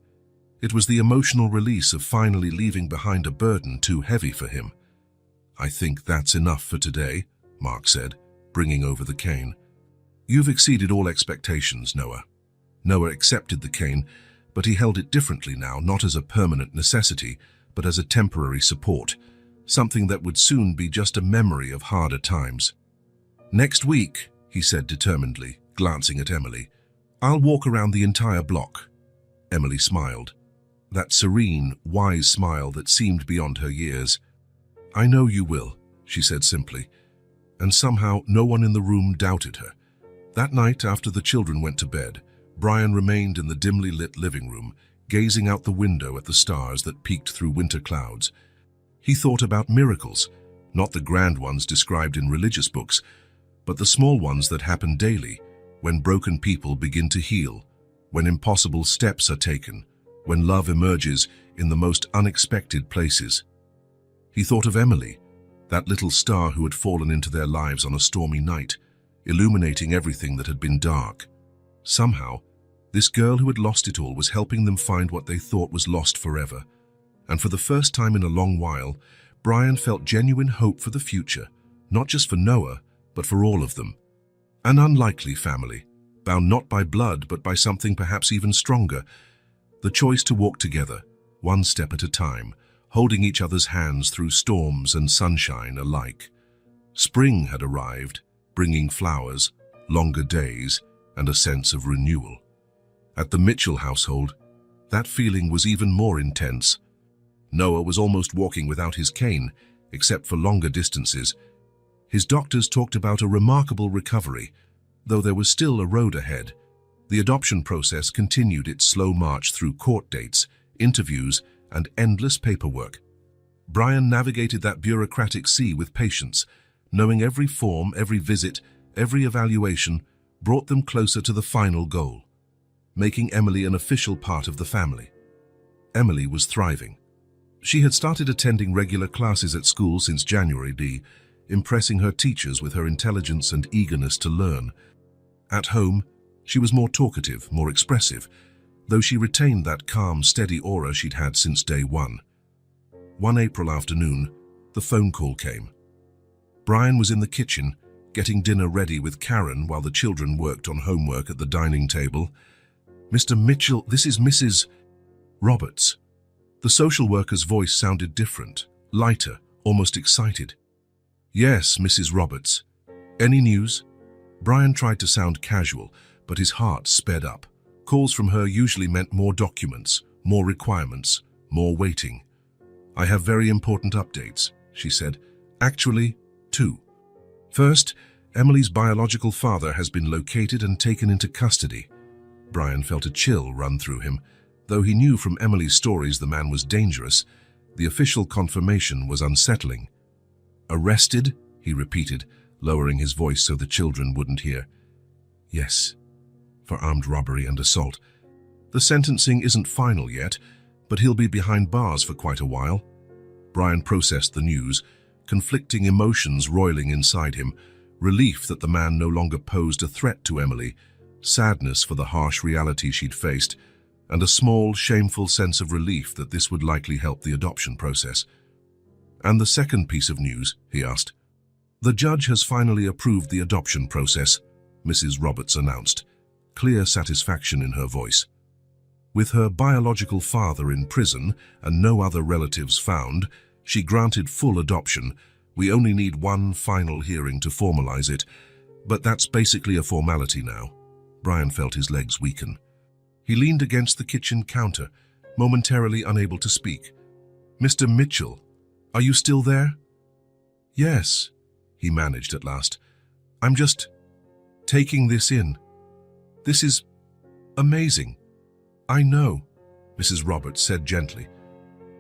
Speaker 1: It was the emotional release of finally leaving behind a burden too heavy for him. "I think that's enough for today," Mark said, bringing over the cane. "You've exceeded all expectations, Noah." Noah accepted the cane, but he held it differently now, not as a permanent necessity, but as a temporary support, something that would soon be just a memory of harder times. "Next week," he said determinedly, glancing at Emily, "I'll walk around the entire block." Emily smiled, that serene, wise smile that seemed beyond her years. "I know you will," she said simply, and somehow no one in the room doubted her. That night, after the children went to bed, Brian remained in the dimly lit living room, gazing out the window at the stars that peeked through winter clouds. He thought about miracles, not the grand ones described in religious books, but the small ones that happen daily, when broken people begin to heal, when impossible steps are taken, when love emerges in the most unexpected places. He thought of Emily, that little star who had fallen into their lives on a stormy night, illuminating everything that had been dark. Somehow, this girl who had lost it all was helping them find what they thought was lost forever. And for the first time in a long while, Brian felt genuine hope for the future, not just for Noah, but for all of them. An unlikely family, bound not by blood but by something perhaps even stronger. The choice to walk together, one step at a time, holding each other's hands through storms and sunshine alike. Spring had arrived, bringing flowers, longer days, and a sense of renewal. At the Mitchell household, That feeling was even more intense. Noah was almost walking without his cane, except for longer distances. His doctors talked about a remarkable recovery, though there was still a road ahead. The adoption process continued its slow march through court dates, interviews, and endless paperwork. Brian navigated that bureaucratic sea with patience, knowing every form, every visit, every evaluation brought them closer to the final goal, making Emily an official part of the family. Emily was thriving. She had started attending regular classes at school since January, impressing her teachers with her intelligence and eagerness to learn. At home, she was more talkative, more expressive, though she retained that calm, steady aura she'd had since day one. One April afternoon, the phone call came. Brian was in the kitchen, getting dinner ready with Karen while the children worked on homework at the dining table. "Mr. Mitchell, this is Mrs. Roberts." The social worker's voice sounded different, lighter, almost excited. "Yes, Mrs. Roberts. Any news?" Brian tried to sound casual, but his heart sped up. Calls from her usually meant more documents, more requirements, more waiting. "I have very important updates," she said. "Actually, two. First, Emily's biological father has been located and taken into custody." Brian felt a chill run through him. Though he knew from Emily's stories the man was dangerous, the official confirmation was unsettling. "Arrested?" he repeated, lowering his voice so the children wouldn't hear. "Yes, for armed robbery and assault. The sentencing isn't final yet, but he'll be behind bars for quite a while." Brian processed the news, conflicting emotions roiling inside him, relief that the man no longer posed a threat to Emily, sadness for the harsh reality she'd faced, and a small, shameful sense of relief that this would likely help the adoption process. "And the second piece of news?" he asked. "The judge has finally approved the adoption process," Mrs. Roberts announced, clear satisfaction in her voice. With her biological father in prison and no other relatives found, she granted full adoption. "We only need one final hearing to formalize it, but that's basically a formality now." Brian felt his legs weaken. He leaned against the kitchen counter, momentarily unable to speak. "Mr. Mitchell, are you still there?" "Yes," he managed at last. "I'm just taking this in. This is amazing." "I know," Mrs. Roberts said gently.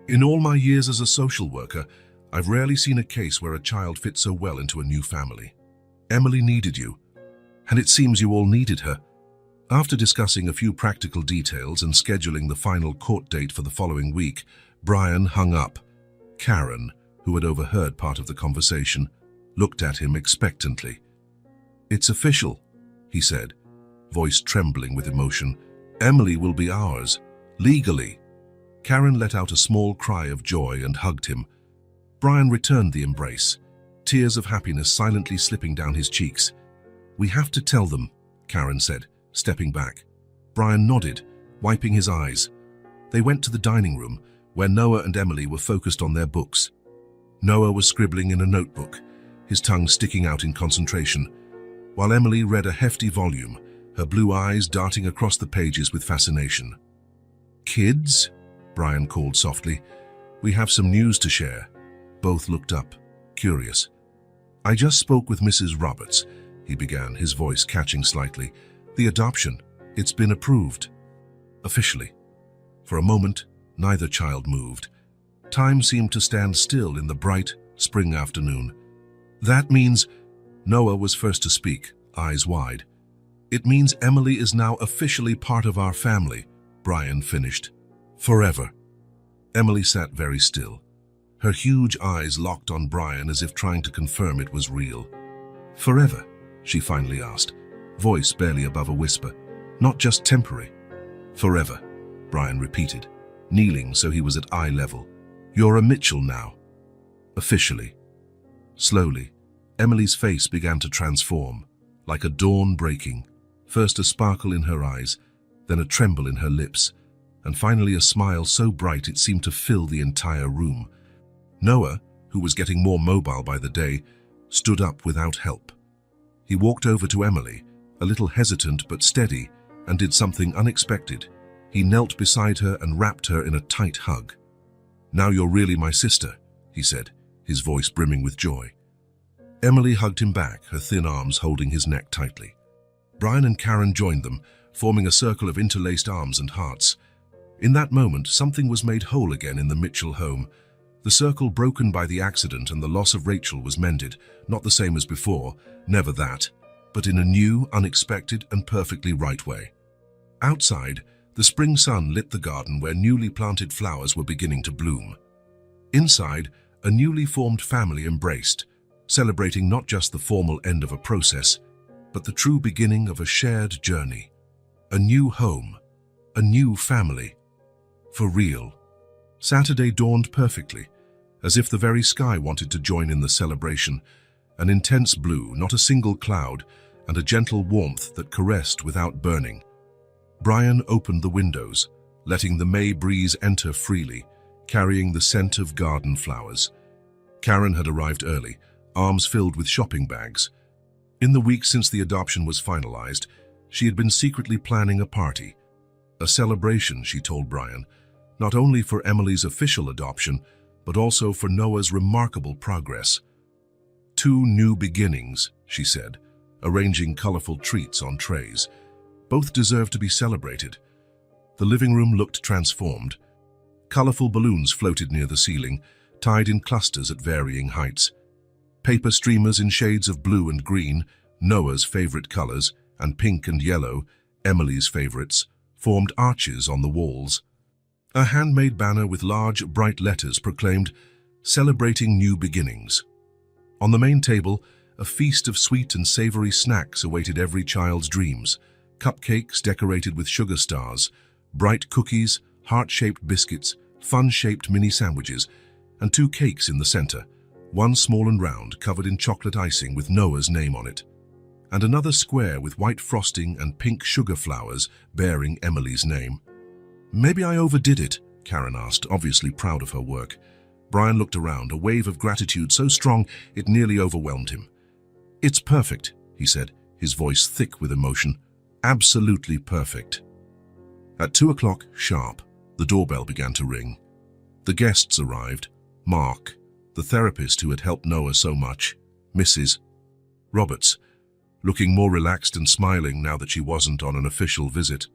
Speaker 1: "In all my years as a social worker, I've rarely seen a case where a child fit so well into a new family. Emily needed you, and it seems you all needed her." After discussing a few practical details and scheduling the final court date for the following week, Brian hung up. Karen, who had overheard part of the conversation, looked at him expectantly. "It's official," he said, voice trembling with emotion. "Emily will be ours, legally." Karen let out a small cry of joy and hugged him. Brian returned the embrace, tears of happiness silently slipping down his cheeks. "We have to tell them," Karen said, stepping back. Brian nodded, wiping his eyes. They went to the dining room, where Noah and Emily were focused on their books. Noah was scribbling in a notebook, his tongue sticking out in concentration, while Emily read a hefty volume, her blue eyes darting across the pages with fascination. "Kids?" Brian called softly. "We have some news to share." Both looked up, curious. "I just spoke with Mrs. Roberts," he began, his voice catching slightly. "The adoption, it's been approved. Officially." For a moment, neither child moved. Time seemed to stand still in the bright, spring afternoon. "That means—" Noah was first to speak, eyes wide. "It means Emily is now officially part of our family," Brian finished. "Forever." Emily sat very still, her huge eyes locked on Brian as if trying to confirm it was real. "Forever?" she finally asked, voice barely above a whisper. "Not just temporary." "Forever," Brian repeated, kneeling so he was at eye level. "You're a Mitchell now. Officially." Slowly, Emily's face began to transform, like a dawn breaking. First a sparkle in her eyes, then a tremble in her lips, and finally a smile so bright it seemed to fill the entire room. Noah, who was getting more mobile by the day, stood up without help. He walked over to Emily, a little hesitant but steady, and did something unexpected. He knelt beside her and wrapped her in a tight hug. "Now you're really my sister," he said, his voice brimming with joy. Emily hugged him back, her thin arms holding his neck tightly. Brian and Karen joined them, forming a circle of interlaced arms and hearts. In that moment, something was made whole again in the Mitchell home. The circle broken by the accident and the loss of Rachel was mended, not the same as before, never that, but in a new, unexpected, and perfectly right way. Outside, the spring sun lit the garden where newly planted flowers were beginning to bloom. Inside, a newly formed family embraced, celebrating not just the formal end of a process, but the true beginning of a shared journey. A new home, a new family. For real. Saturday dawned perfectly, as if the very sky wanted to join in the celebration. An intense blue, not a single cloud, and a gentle warmth that caressed without burning. Brian opened the windows, letting the May breeze enter freely, carrying the scent of garden flowers. Karen had arrived early, arms filled with shopping bags. In the week since the adoption was finalized, she had been secretly planning a party. A celebration, she told Brian, not only for Emily's official adoption, but also for Noah's remarkable progress. 2 new beginnings, she said, arranging colorful treats on trays. Both deserve to be celebrated. The living room looked transformed. Colorful balloons floated near the ceiling, tied in clusters at varying heights. Paper streamers in shades of blue and green, Noah's favorite colors, and pink and yellow, Emily's favorites, formed arches on the walls. A handmade banner with large, bright letters proclaimed, "Celebrating New Beginnings." On the main table, a feast of sweet and savory snacks awaited every child's dreams. Cupcakes decorated with sugar stars, bright cookies, heart-shaped biscuits, fun-shaped mini sandwiches, and 2 cakes in the center, one small and round, covered in chocolate icing with Noah's name on it, and another square with white frosting and pink sugar flowers bearing Emily's name. "Maybe I overdid it?" Karen asked, obviously proud of her work. Brian looked around, a wave of gratitude so strong it nearly overwhelmed him. "It's perfect," he said, his voice thick with emotion. "Absolutely perfect." At 2 o'clock sharp, the doorbell began to ring. The guests arrived. Mark, the therapist who had helped Noah so much, Mrs. Roberts, looking more relaxed and smiling now that she wasn't on an official visit.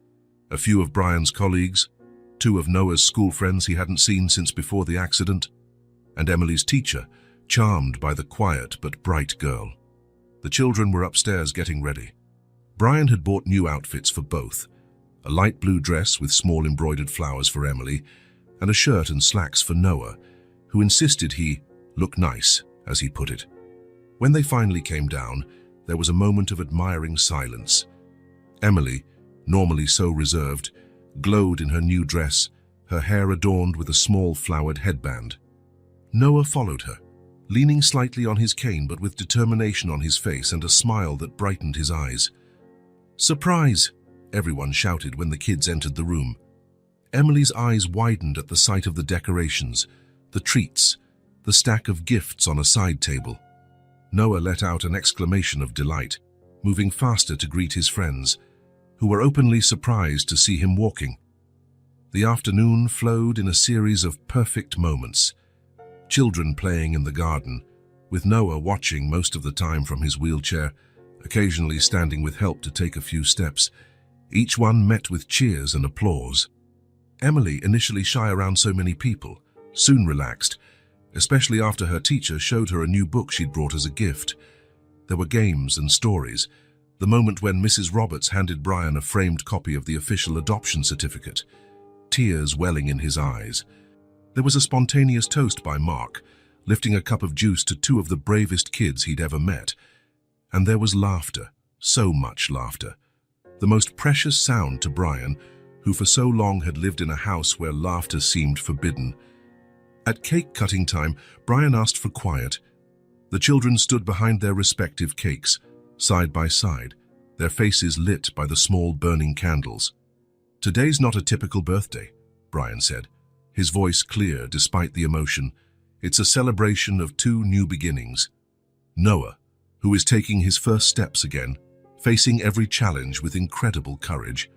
Speaker 1: A few of Brian's colleagues, 2 of Noah's school friends he hadn't seen since before the accident, and Emily's teacher, charmed by the quiet but bright girl. The children were upstairs getting ready. Brian had bought new outfits for both, a light blue dress with small embroidered flowers for Emily, and a shirt and slacks for Noah, who insisted he look nice, as he put it. When they finally came down, there was a moment of admiring silence. Emily, normally so reserved, glowed in her new dress, her hair adorned with a small flowered headband. Noah followed her, leaning slightly on his cane but with determination on his face and a smile that brightened his eyes. "Surprise!" everyone shouted when the kids entered the room. Emily's eyes widened at the sight of the decorations, the treats, the stack of gifts on a side table. Noah let out an exclamation of delight, moving faster to greet his friends, who were openly surprised to see him walking. The afternoon flowed in a series of perfect moments. Children playing in the garden, with Noah watching most of the time from his wheelchair, occasionally standing with help to take a few steps. Each one met with cheers and applause. Emily, initially shy around so many people, soon relaxed, especially after her teacher showed her a new book she'd brought as a gift. There were games and stories. The moment when Mrs. Roberts handed Brian a framed copy of the official adoption certificate, tears welling in his eyes. There was a spontaneous toast by Mark, lifting a cup of juice to 2 of the bravest kids he'd ever met. And there was laughter, so much laughter. The most precious sound to Brian, who for so long had lived in a house where laughter seemed forbidden. At cake-cutting time, Brian asked for quiet. The children stood behind their respective cakes, side by side, their faces lit by the small burning candles. "Today's not a typical birthday," Brian said, his voice clear despite the emotion. "It's a celebration of 2 new beginnings. Noah, who is taking his first steps again, facing every challenge with incredible courage.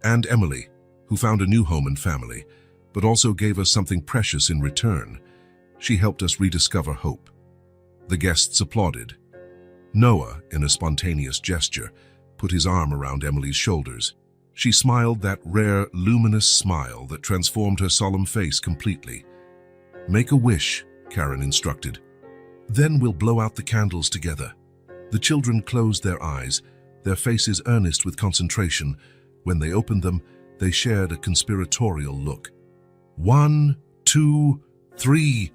Speaker 1: And Emily, who found a new home and family, but also gave us something precious in return. She helped us rediscover hope. The guests applauded. Noah, in a spontaneous gesture, put his arm around Emily's shoulders. She smiled that rare, luminous smile that transformed her solemn face completely. "Make a wish," Karen instructed. "Then we'll blow out the candles together." The children closed their eyes, their faces earnest with concentration. When they opened them, they shared a conspiratorial look. 1, 2, 3.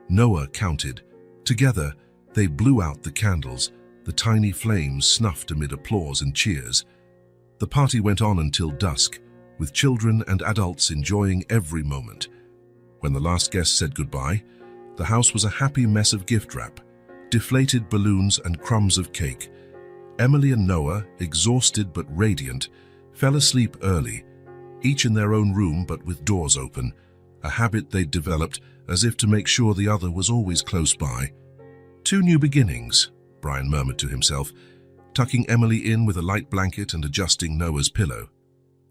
Speaker 1: Noah counted. Together, they blew out the candles, the tiny flames snuffed amid applause and cheers. The party went on until dusk, with children and adults enjoying every moment. When the last guest said goodbye, the house was a happy mess of gift wrap, deflated balloons and crumbs of cake. Emily and Noah, exhausted but radiant, fell asleep early, each in their own room but with doors open, a habit they'd developed as if to make sure the other was always close by. 2 new beginnings, Brian murmured to himself, tucking Emily in with a light blanket and adjusting Noah's pillow.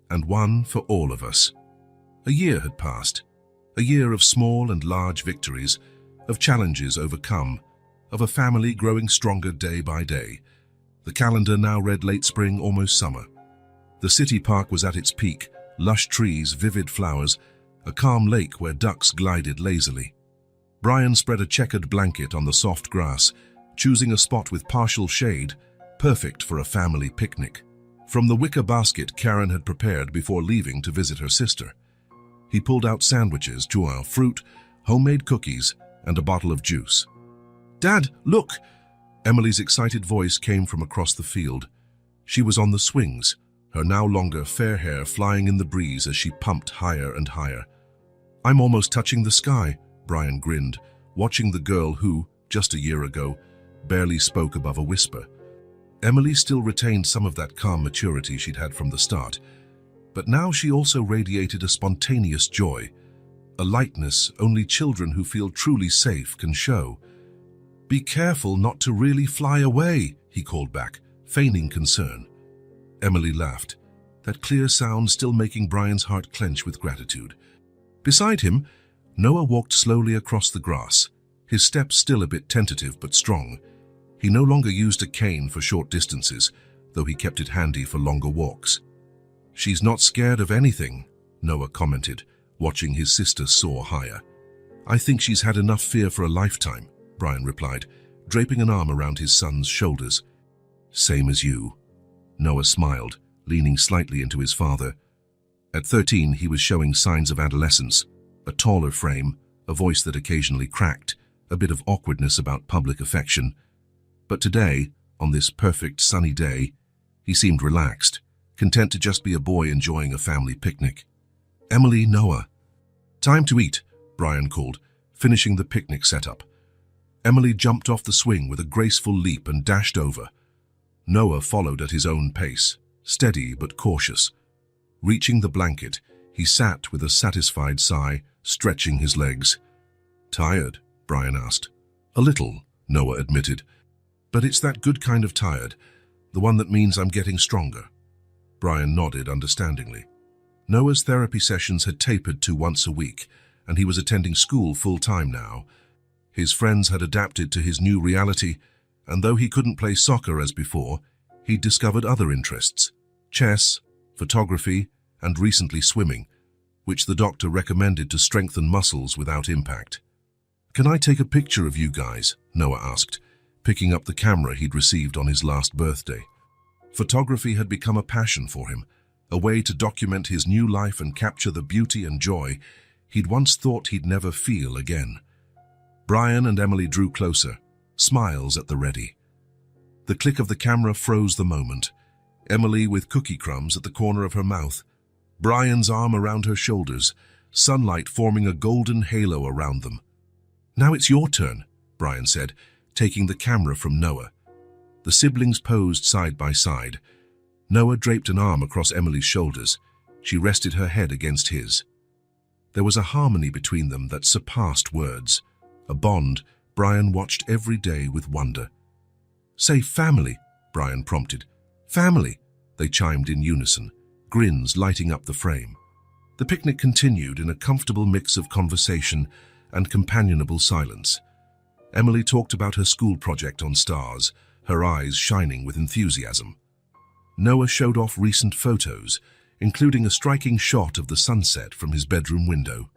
Speaker 1: And one for all of us. A year had passed, a year of small and large victories, of challenges overcome, of a family growing stronger day by day. The calendar now read late spring, almost summer. The city park was at its peak, lush trees, vivid flowers, a calm lake where ducks glided lazily. Brian spread a checkered blanket on the soft grass, choosing a spot with partial shade, perfect for a family picnic. From the wicker basket Karen had prepared before leaving to visit her sister, he pulled out sandwiches, joie, fruit, homemade cookies, and a bottle of juice. "Dad, look!" Emily's excited voice came from across the field. She was on the swings, her now longer fair hair flying in the breeze as she pumped higher and higher. "I'm almost touching the sky," Brian grinned, watching the girl who, just a year ago, barely spoke above a whisper. Emily still retained some of that calm maturity she'd had from the start, but now she also radiated a spontaneous joy, a lightness only children who feel truly safe can show. "Be careful not to really fly away," he called back, feigning concern. Emily laughed, that clear sound still making Brian's heart clench with gratitude. Beside him, Noah walked slowly across the grass, his steps still a bit tentative but strong. He no longer used a cane for short distances, though he kept it handy for longer walks. "She's not scared of anything," Noah commented, watching his sister soar higher. "I think she's had enough fear for a lifetime," Brian replied, draping an arm around his son's shoulders. "Same as you." Noah smiled, leaning slightly into his father. At 13, he was showing signs of adolescence, a taller frame, a voice that occasionally cracked, a bit of awkwardness about public affection. But today, on this perfect sunny day, he seemed relaxed, content to just be a boy enjoying a family picnic. "Emily, Noah." "Time to eat," Brian called, finishing the picnic setup. Emily jumped off the swing with a graceful leap and dashed over. Noah followed at his own pace, steady but cautious. Reaching the blanket, he sat with a satisfied sigh, stretching his legs. "Tired?" Brian asked. "A little," Noah admitted. "But it's that good kind of tired, the one that means I'm getting stronger." Brian nodded understandingly. Noah's therapy sessions had tapered to once a week, and he was attending school full-time now. His friends had adapted to his new reality, and though he couldn't play soccer as before, he'd discovered other interests: chess, photography, and recently swimming, which the doctor recommended to strengthen muscles without impact. "Can I take a picture of you guys?" Noah asked, picking up the camera he'd received on his last birthday. Photography had become a passion for him, a way to document his new life and capture the beauty and joy he'd once thought he'd never feel again. Brian and Emily drew closer, smiles at the ready. The click of the camera froze the moment, Emily with cookie crumbs at the corner of her mouth, Brian's arm around her shoulders, sunlight forming a golden halo around them. "Now it's your turn," Brian said, taking the camera from Noah. The siblings posed side by side. Noah draped an arm across Emily's shoulders. She rested her head against his. There was a harmony between them that surpassed words, a bond Brian watched every day with wonder. "Say family," Brian prompted. "Family," they chimed in unison, grins lighting up the frame. The picnic continued in a comfortable mix of conversation and companionable silence. Emily talked about her school project on stars, her eyes shining with enthusiasm. Noah showed off recent photos, including a striking shot of the sunset from his bedroom window.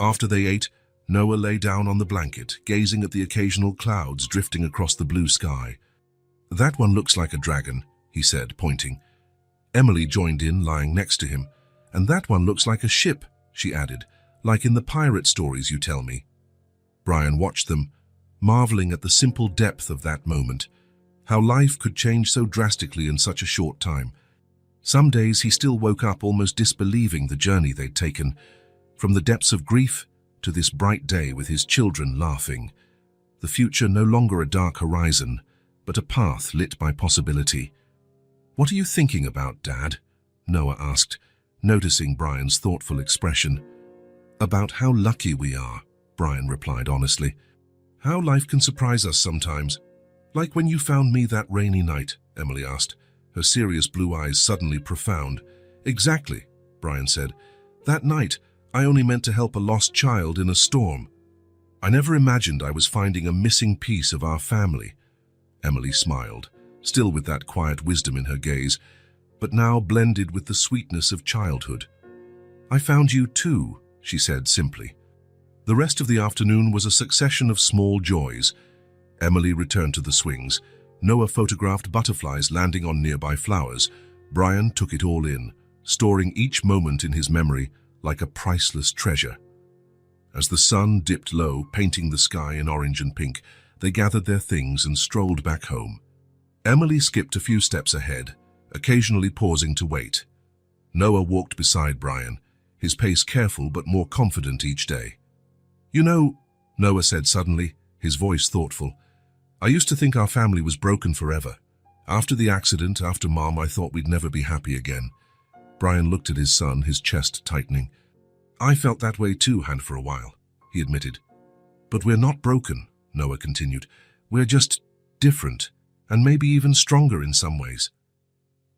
Speaker 1: After they ate, Noah lay down on the blanket, gazing at the occasional clouds drifting across the blue sky. "That one looks like a dragon," he said, pointing. Emily joined in, lying next to him. "And that one looks like a ship," she added, "like in the pirate stories you tell me." Brian watched them, marveling at the simple depth of that moment, how life could change so drastically in such a short time. Some days he still woke up almost disbelieving the journey they'd taken, from the depths of grief to this bright day with his children laughing. The future no longer a dark horizon, but a path lit by possibility. "What are you thinking about, Dad?" Noah asked, noticing Brian's thoughtful expression. "About how lucky we are," Brian replied honestly. "How life can surprise us sometimes. Like when you found me that rainy night," Emily asked, her serious blue eyes suddenly profound. "Exactly," Brian said. "That night, I only meant to help a lost child in a storm. I never imagined I was finding a missing piece of our family." Emily smiled, still with that quiet wisdom in her gaze, but now blended with the sweetness of childhood. "I found you too," she said simply. The rest of the afternoon was a succession of small joys. Emily returned to the swings. Noah photographed butterflies landing on nearby flowers. Brian took it all in, storing each moment in his memory like a priceless treasure. As the sun dipped low, painting the sky in orange and pink, they gathered their things and strolled back home. Emily skipped a few steps ahead, occasionally pausing to wait. Noah walked beside Brian, his pace careful but more confident each day. "You know," Noah said suddenly, his voice thoughtful, "I used to think our family was broken forever. After the accident, after Mom, I thought we'd never be happy again." Brian looked at his son, his chest tightening. "I felt that way too, Han, for a while," he admitted. "But we're not broken," Noah continued. "We're just different, and maybe even stronger in some ways."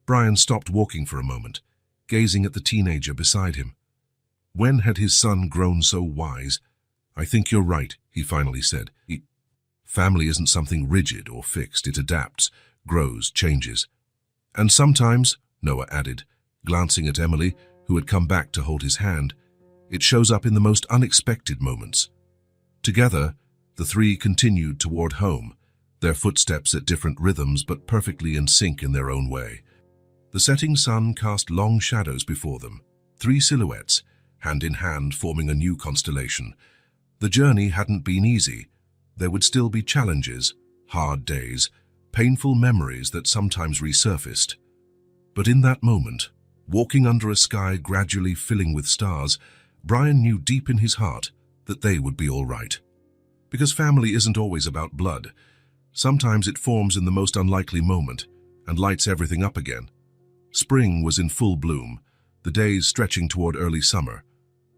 Speaker 1: Brian stopped walking for a moment, gazing at the teenager beside him. When had his son grown so wise? "I think you're right," he finally said. Family isn't something rigid or fixed. It adapts, grows, changes. "And sometimes," Noah added, glancing at Emily, who had come back to hold his hand, "it shows up in the most unexpected moments." Together, the three continued toward home, their footsteps at different rhythms but perfectly in sync in their own way. The setting sun cast long shadows before them, three silhouettes, hand in hand forming a new constellation. The journey hadn't been easy. There would still be challenges, hard days, painful memories that sometimes resurfaced. But in that moment, walking under a sky gradually filling with stars, Brian knew deep in his heart that they would be all right. Because family isn't always about blood. Sometimes it forms in the most unlikely moment and lights everything up again. Spring was in full bloom, the days stretching toward early summer.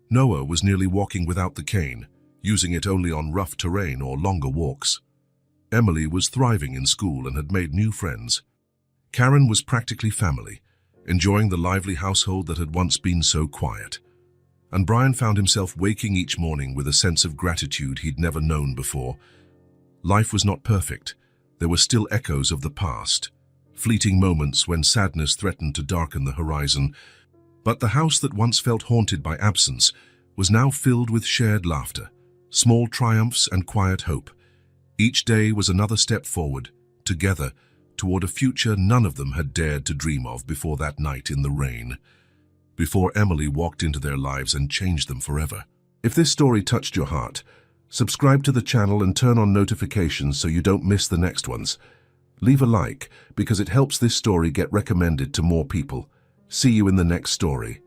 Speaker 1: Noah was nearly walking without the cane, using it only on rough terrain or longer walks. Emily was thriving in school and had made new friends. Karen was practically family, enjoying the lively household that had once been so quiet. And Brian found himself waking each morning with a sense of gratitude he'd never known before. Life was not perfect. There were still echoes of the past, fleeting moments when sadness threatened to darken the horizon. But the house that once felt haunted by absence was now filled with shared laughter, small triumphs and quiet hope. Each day was another step forward, together, toward a future none of them had dared to dream of before that night in the rain, before Emily walked into their lives and changed them forever. If this story touched your heart, subscribe to the channel and turn on notifications so you don't miss the next ones. Leave a like because it helps this story get recommended to more people. See you in the next story.